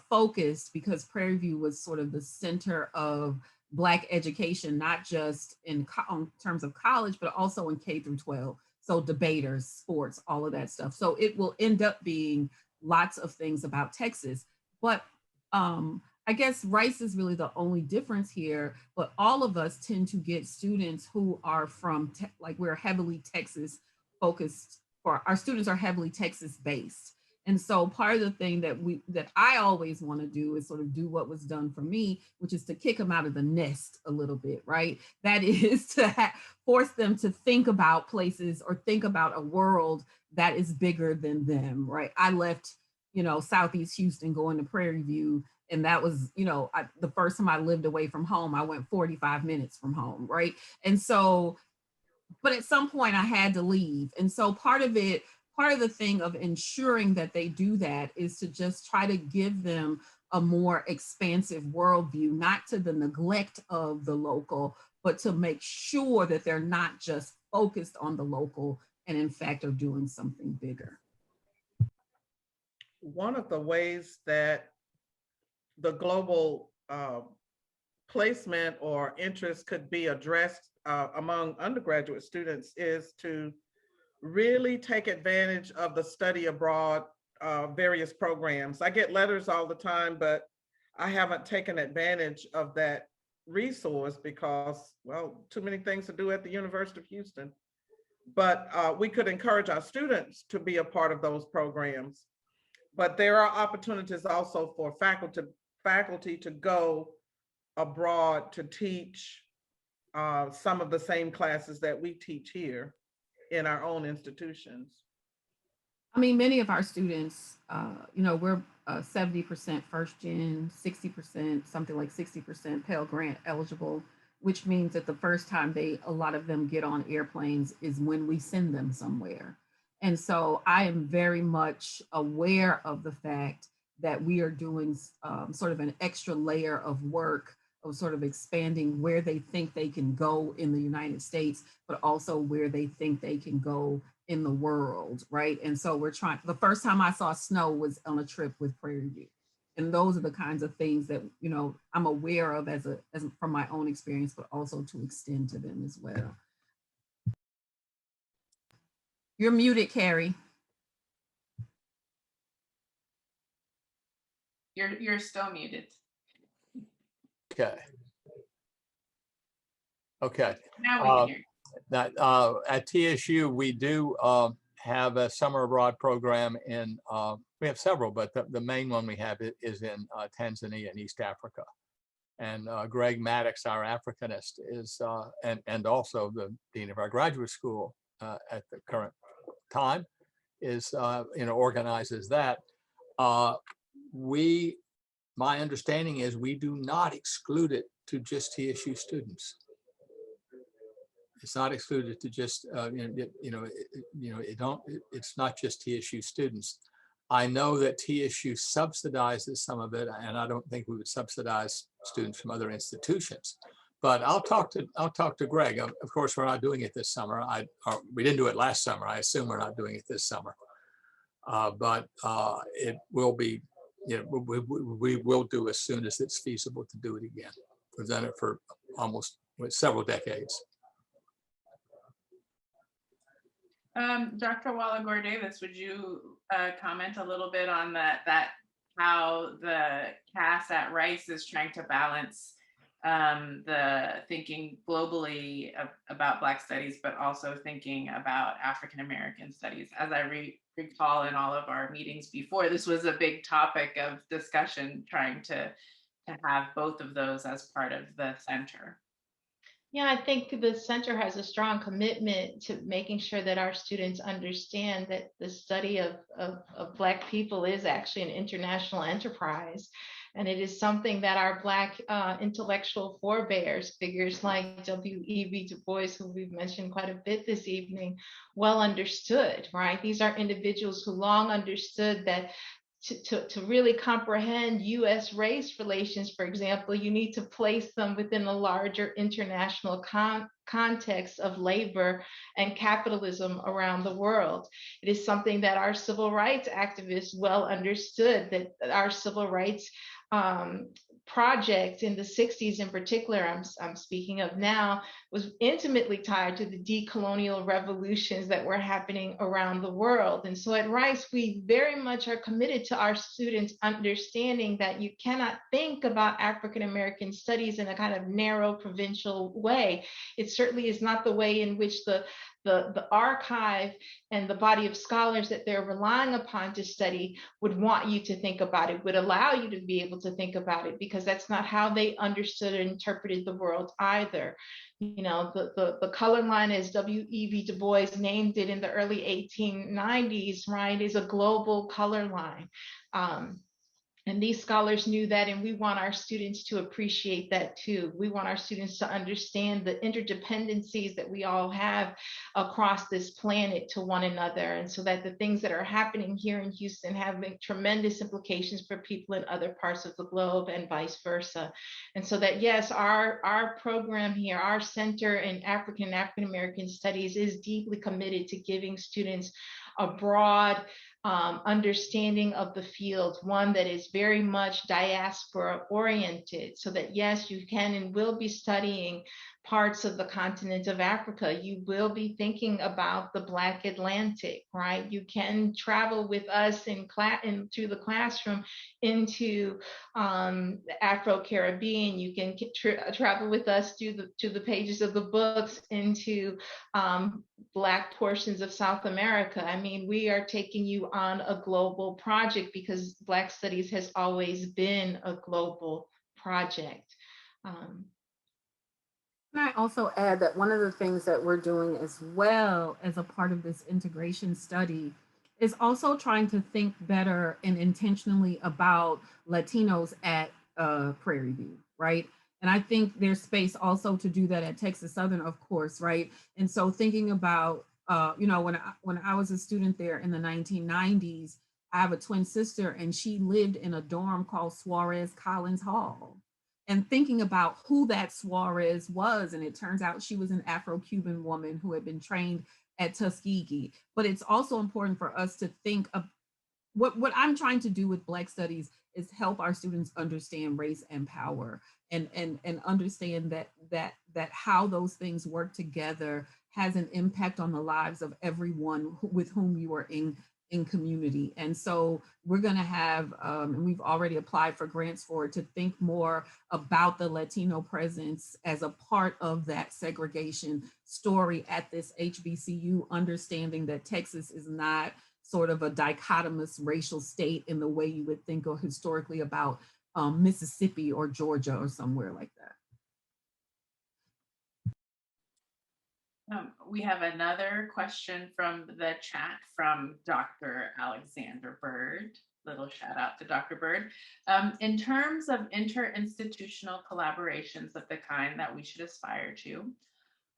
focused, because Prairie View was sort of the center of Black education, not just in terms of college, but also in K through 12. So debaters, sports, all of that stuff. So it will end up being lots of things about Texas. But I guess Rice is really the only difference here, but all of us tend to get students who are from, like, we're heavily Texas focused, or our students are heavily Texas based. And so part of the thing that I always want to do is sort of do what was done for me, which is to kick them out of the nest a little bit, right? That is to force them to think about places or think about a world that is bigger than them, right? I left, Southeast Houston going to Prairie View, and that was, the first time I lived away from home, I went 45 minutes from home, right? And so, but at some point I had to leave. And so part of the thing of ensuring that they do that is to just try to give them a more expansive worldview, not to the neglect of the local, but to make sure that they're not just focused on the local and in fact are doing something bigger. One of the ways that the global placement or interest could be addressed among undergraduate students is to really take advantage of the study abroad various programs. I get letters all the time, but I haven't taken advantage of that resource because, well, too many things to do at the University of Houston. But we could encourage our students to be a part of those programs. But there are opportunities also for faculty to go abroad to teach some of the same classes that we teach here in our own institutions. I mean, many of our students, we're 70% first gen, 60%, something like 60% Pell Grant eligible, which means that the first time a lot of them get on airplanes is when we send them somewhere. And so I am very much aware of the fact that we are doing sort of an extra layer of work of sort of expanding where they think they can go in the United States, but also where they think they can go in the world, right? And so the first time I saw snow was on a trip with Prairie View. And those are the kinds of things that, I'm aware of as from my own experience, but also to extend to them as well. You're muted, Carrie. You're still muted. Okay. Now we can hear you. At TSU, we do have a summer abroad program we have several, but the main one we have is in Tanzania and East Africa. And Greg Maddox, our Africanist, is, and also the dean of our graduate school at the current time, is, organizes that. My understanding is we do not exclude it to just TSU students. It's not excluded to just, it's not just TSU students. I know that TSU subsidizes some of it, and I don't think we would subsidize students from other institutions. But I'll talk to Greg. Of course, we're not doing it this summer. We didn't do it last summer. I assume we're not doing it this summer. But it will be, you know, we will do as soon as it's feasible to do it again. We've done it for almost several decades. Dr. Wallagore-Davis, would you comment a little bit on that how the CAS at Rice is trying to balance the thinking globally about Black studies, but also thinking about African American studies? As I recall in all of our meetings before, this was a big topic of discussion, trying to have both of those as part of the center. Yeah, I think the center has a strong commitment to making sure that our students understand that the study of Black people is actually an international enterprise. And it is something that our Black intellectual forebears, figures like W.E.B. Du Bois, who we've mentioned quite a bit this evening, well understood, right? These are individuals who long understood that to really comprehend US race relations, for example, you need to place them within a larger international context of labor and capitalism around the world. It is something that our civil rights activists well understood, that our civil rights project in the 60s in particular, I'm speaking of now, was intimately tied to the decolonial revolutions that were happening around the world. And so at Rice, we very much are committed to our students understanding that you cannot think about African American studies in a kind of narrow provincial way. It certainly is not the way in which the archive and the body of scholars that they're relying upon to study would want you to think about it, would allow you to be able to think about it, because that's not how they understood and interpreted the world either. You know, the color line, as W.E.B. Du Bois named it in the early 1890s, right, is a global color line. And these scholars knew that, and we want our students to appreciate that too. We want our students to understand the interdependencies that we all have across this planet to one another, and so that the things that are happening here in Houston have tremendous implications for people in other parts of the globe and vice versa. And so that, yes, our program here, our Center in African American Studies, is deeply committed to giving students a broad understanding of the field, one that is very much diaspora oriented, so that yes, you can and will be studying parts of the continent of Africa. You will be thinking about the Black Atlantic, right? You can travel with us through the classroom into the Afro-Caribbean. You can travel with us to the pages of the books into Black portions of South America. I mean, we are taking you on a global project because Black Studies has always been a global project. Can I also add that one of the things that we're doing as well as a part of this integration study is also trying to think better and intentionally about Latinos at Prairie View, right? And I think there's space also to do that at Texas Southern, of course, right? And so thinking about, you know, when I was a student there in the 1990s, I have a twin sister and she lived in a dorm called Suarez Collins Hall. And thinking about who that Suarez was, and it turns out she was an Afro-Cuban woman who had been trained at Tuskegee. But it's also important for us to think of what I'm trying to do with Black Studies is help our students understand race and power, and understand that how those things work together has an impact on the lives of everyone with whom you are in community. And so we're going to have, and we've already applied for grants for it, to think more about the Latino presence as a part of that segregation story at this HBCU, understanding that Texas is not sort of a dichotomous racial state in the way you would think of historically about Mississippi or Georgia or somewhere like that. We have another question from the chat from Dr. Alexander Bird. Little shout out to Dr. Bird. In terms of interinstitutional collaborations of the kind that we should aspire to,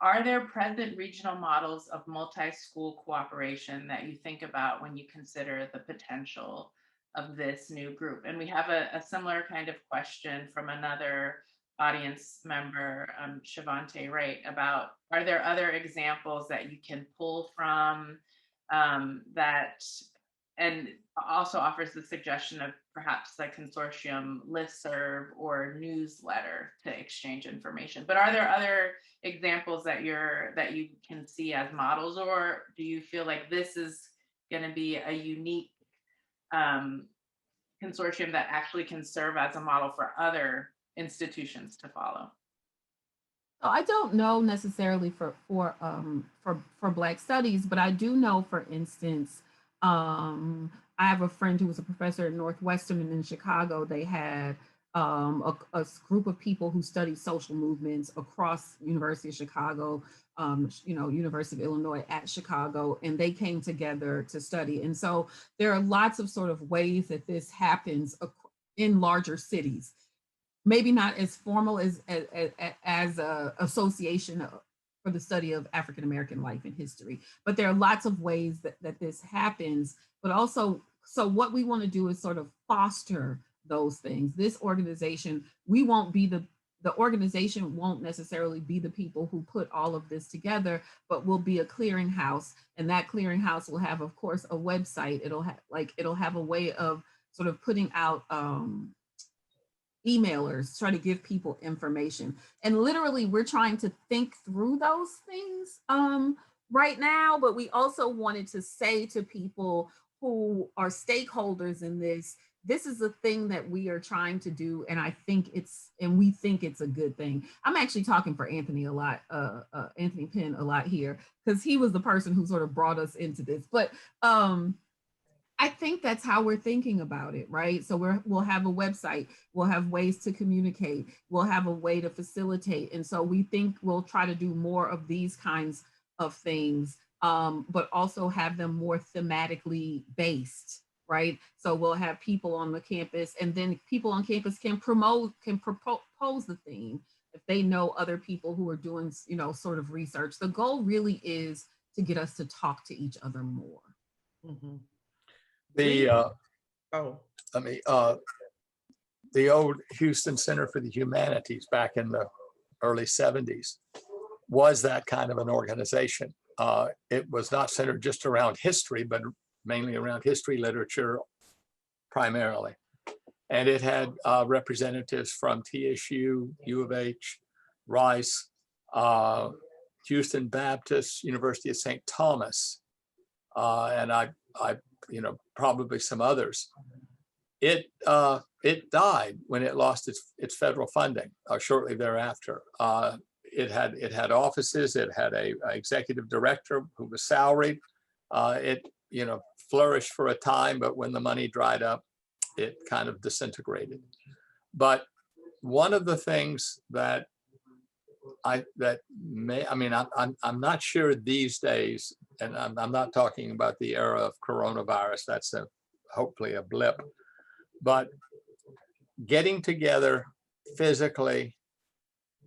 are there present regional models of multi-school cooperation that you think about when you consider the potential of this new group? And we have a similar kind of question from another audience member, Shavante Wright, about, are there other examples that you can pull from that, and also offers the suggestion of perhaps the consortium listserv or newsletter to exchange information. But are there other examples that you can see as models, or do you feel like this is going to be a unique consortium that actually can serve as a model for other institutions to follow? I don't know necessarily for Black Studies, but I do know, for instance, I have a friend who was a professor at Northwestern, and in Chicago, they had a group of people who studied social movements across University of Chicago, University of Illinois at Chicago, and they came together to study. And so there are lots of sort of ways that this happens in larger cities. Maybe not as formal as a association for the study of African American life and history, but there are lots of ways that this happens. But also, so what we want to do is sort of foster those things. This organization, we won't be the organization won't necessarily be the people who put all of this together, but we'll be a clearinghouse, and that clearinghouse will have, of course, a website. It'll have a way of sort of putting out emailers, try to give people information. And literally we're trying to think through those things right now, but we also wanted to say to people who are stakeholders in this is a thing that we are trying to do, and we think it's a good thing. I'm actually talking for Anthony a lot, Anthony Pinn a lot here, because he was the person who sort of brought us into this. But I think that's how we're thinking about it, right? So we'll have a website, we'll have ways to communicate, we'll have a way to facilitate. And so we think we'll try to do more of these kinds of things, but also have them more thematically based, right? So we'll have people on the campus, and then people on campus can propose the theme if they know other people who are doing, sort of research. The goal really is to get us to talk to each other more. Mm-hmm. The old Houston Center for the Humanities back in the early 70s was that kind of an organization. It was not centered just around history, but mainly around history, literature, primarily. And it had representatives from TSU, U of H, Rice, Houston Baptist, University of St. Thomas, and I probably some others. It died when it lost its federal funding shortly thereafter. It had offices. It had a executive director who was salaried. It flourished for a time, but when the money dried up, it kind of disintegrated. But one of the things that I'm not sure these days, and I'm not talking about the era of coronavirus, that's hopefully a blip, but getting together physically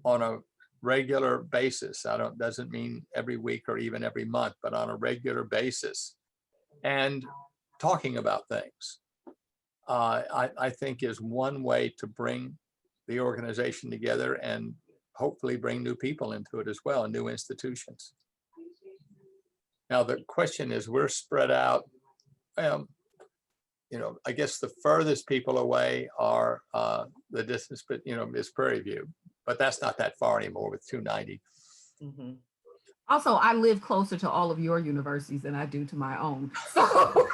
on a regular basis, doesn't mean every week or even every month, but on a regular basis, and talking about things, I think is one way to bring the organization together and hopefully bring new people into it as well, and new institutions. Now, the question is, we're spread out. I guess the furthest people away are the distance, but is Prairie View, but that's not that far anymore with 290. Mm-hmm. Also, I live closer to all of your universities than I do to my own. So,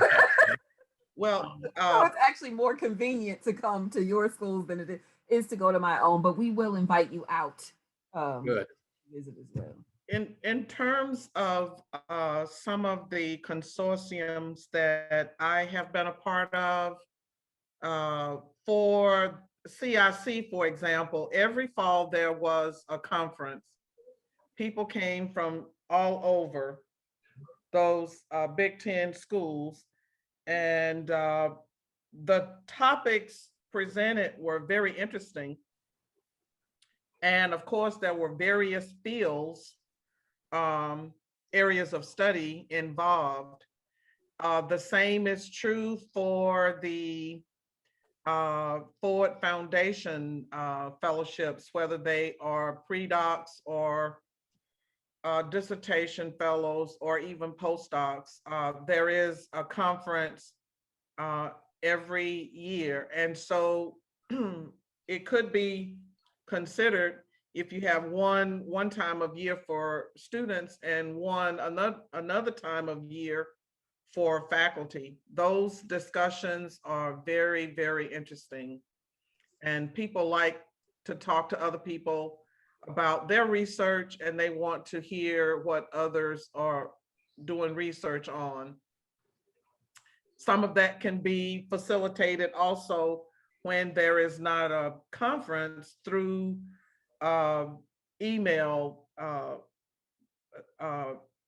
Well, so it's actually more convenient to come to your schools than it is to go to my own, but we will invite you out Good. to visit as well. in terms of some of the consortiums that I have been a part of, for CIC, for example, every fall there was a conference. People came from all over those Big Ten schools, and the topics presented were very interesting. And of course, there were various fields areas of study involved. The same is true for the Ford Foundation fellowships, whether they are pre-docs or dissertation fellows or even postdocs. There is a conference every year. And so it could be considered, if you have one time of year for students and another time of year for faculty. Those discussions are very, very interesting. And people like to talk to other people about their research, and they want to hear what others are doing research on. Some of that can be facilitated also when there is not a conference through email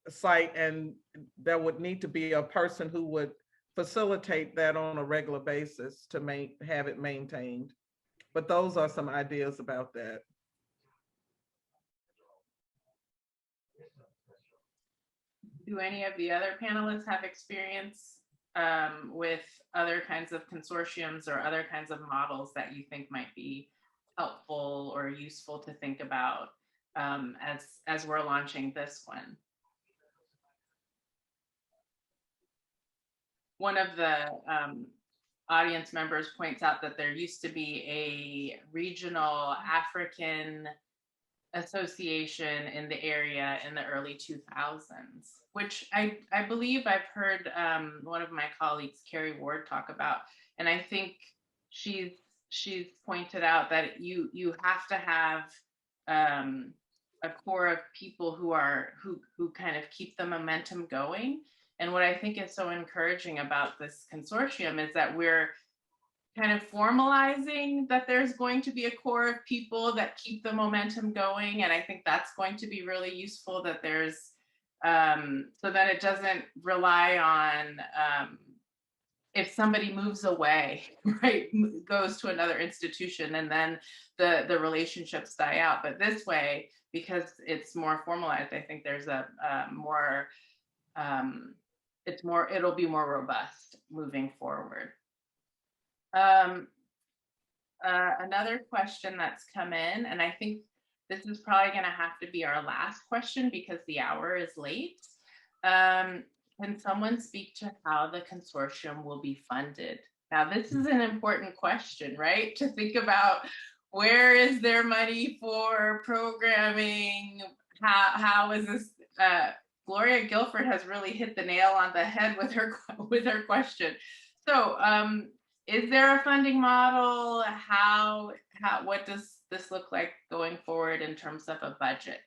site, and there would need to be a person who would facilitate that on a regular basis to have it maintained. But those are some ideas about that. Do any of the other panelists have experience with other kinds of consortiums or other kinds of models that you think might be helpful or useful to think about as we're launching this one? One of the audience members points out that there used to be a regional African association in the area in the early 2000s, which I believe I've heard one of my colleagues, Carrie Ward, talk about. And I think she's pointed out that you have to have a core of people who kind of keep the momentum going. And what I think is so encouraging about this consortium is that we're kind of formalizing that there's going to be a core of people that keep the momentum going. And I think that's going to be really useful, that there's, so that it doesn't rely on, if somebody moves away, right, goes to another institution, and then the relationships die out. But this way, because it's more formalized, I think there's a more, it'll be more robust moving forward. Another question that's come in, and I think this is probably going to have to be our last question because the hour is late. Can someone speak to how the consortium will be funded? Now, this is an important question, right? To think about, where is there money for programming? How is this? Gloria Guilford has really hit the nail on the head with her question. So, is there a funding model? What does this look like going forward in terms of a budget?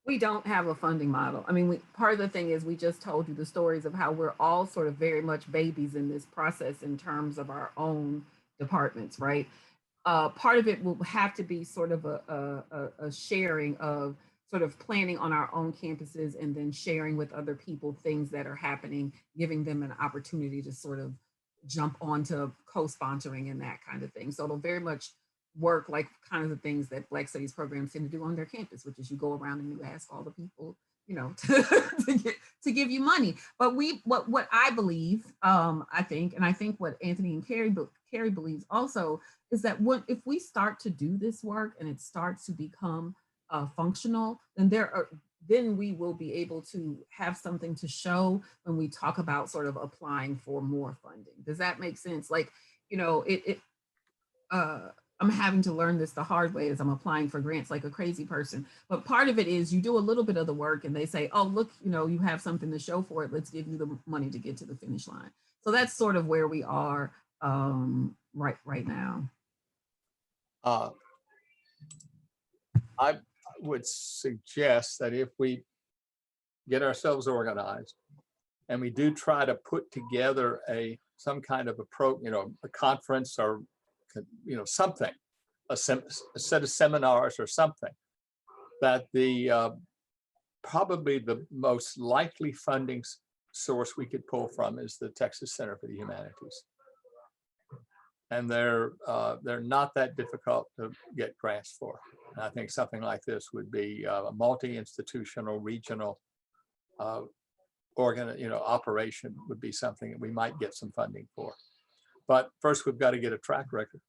We don't have a funding model. I mean, part of the thing is we just told you the stories of how we're all sort of very much babies in this process in terms of our own departments, right? Part of it will have to be sort of a sharing of sort of planning on our own campuses and then sharing with other people things that are happening, giving them an opportunity to sort of jump onto co-sponsoring and that kind of thing. So it'll very much work like kind of the things that Black Studies programs tend to do on their campus, which is you go around and you ask all the people, you know, to give you money. But what I believe, I think what Anthony and Carrie believes also is that if we start to do this work and it starts to become functional, then we will be able to have something to show when we talk about sort of applying for more funding. Does that make sense? Like, you know, I'm having to learn this the hard way as I'm applying for grants like a crazy person. But part of it is you do a little bit of the work and they say, oh, look, you know, you have something to show for it. Let's give you the money to get to the finish line. So that's sort of where we are right now. I would suggest that if we get ourselves organized and we do try to put together some kind of a conference or something, a set of seminars or something, that probably the most likely funding source we could pull from is the Texas Center for the Humanities. and they're not that difficult to get grants for. And I think something like this would be a multi-institutional, regional operation would be something that we might get some funding for. But first, we've got to get a track record.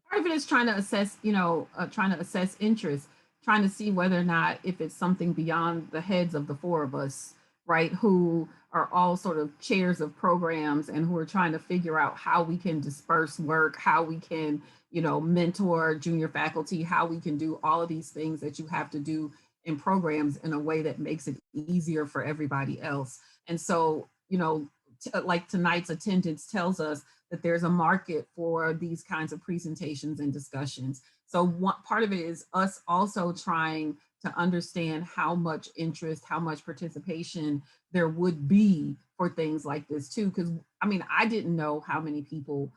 Part of it is trying to assess, trying to assess interest, trying to see whether or not if it's something beyond the heads of the four of us, right, who are all sort of chairs of programs and who are trying to figure out how we can disperse work, how we can, mentor junior faculty, how we can do all of these things that you have to do in programs in a way that makes it easier for everybody else. And so, like tonight's attendance tells us that there's a market for these kinds of presentations and discussions. So one part of it is us also trying to understand how much interest, how much participation there would be for things like this too. Because I didn't know how many people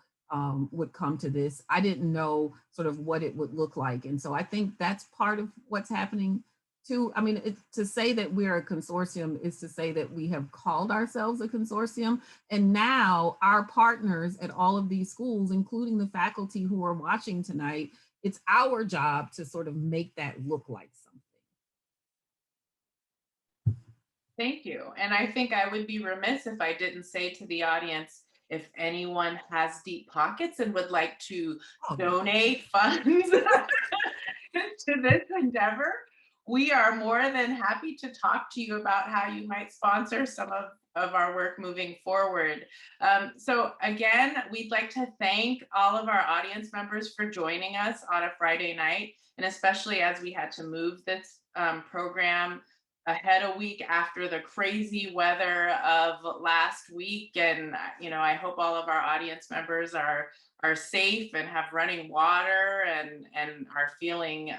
would come to this. I didn't know sort of what it would look like. And so I think that's part of what's happening too. To say that we're a consortium is to say that we have called ourselves a consortium. And now our partners at all of these schools, including the faculty who are watching tonight, it's our job to sort of make that look like something. Thank you. And I think I would be remiss if I didn't say to the audience, if anyone has deep pockets and would like to donate funds to this endeavor, we are more than happy to talk to you about how you might sponsor some of our work moving forward. So again, we'd like to thank all of our audience members for joining us on a Friday night, and especially as we had to move this program ahead a week after the crazy weather of last week. And I hope all of our audience members are safe and have running water and are feeling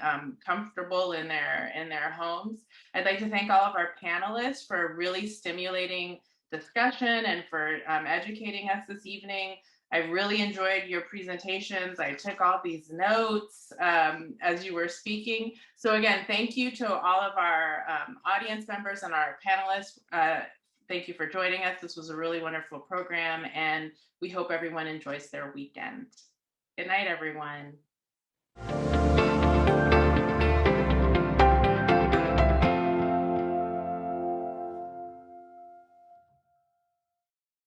comfortable in their homes. I'd like to thank all of our panelists for a really stimulating discussion and for educating us this evening. I really enjoyed your presentations. I took all these notes as you were speaking. So again, thank you to all of our audience members and our panelists. Thank you for joining us. This was a really wonderful program, and we hope everyone enjoys their weekend. Good night, everyone.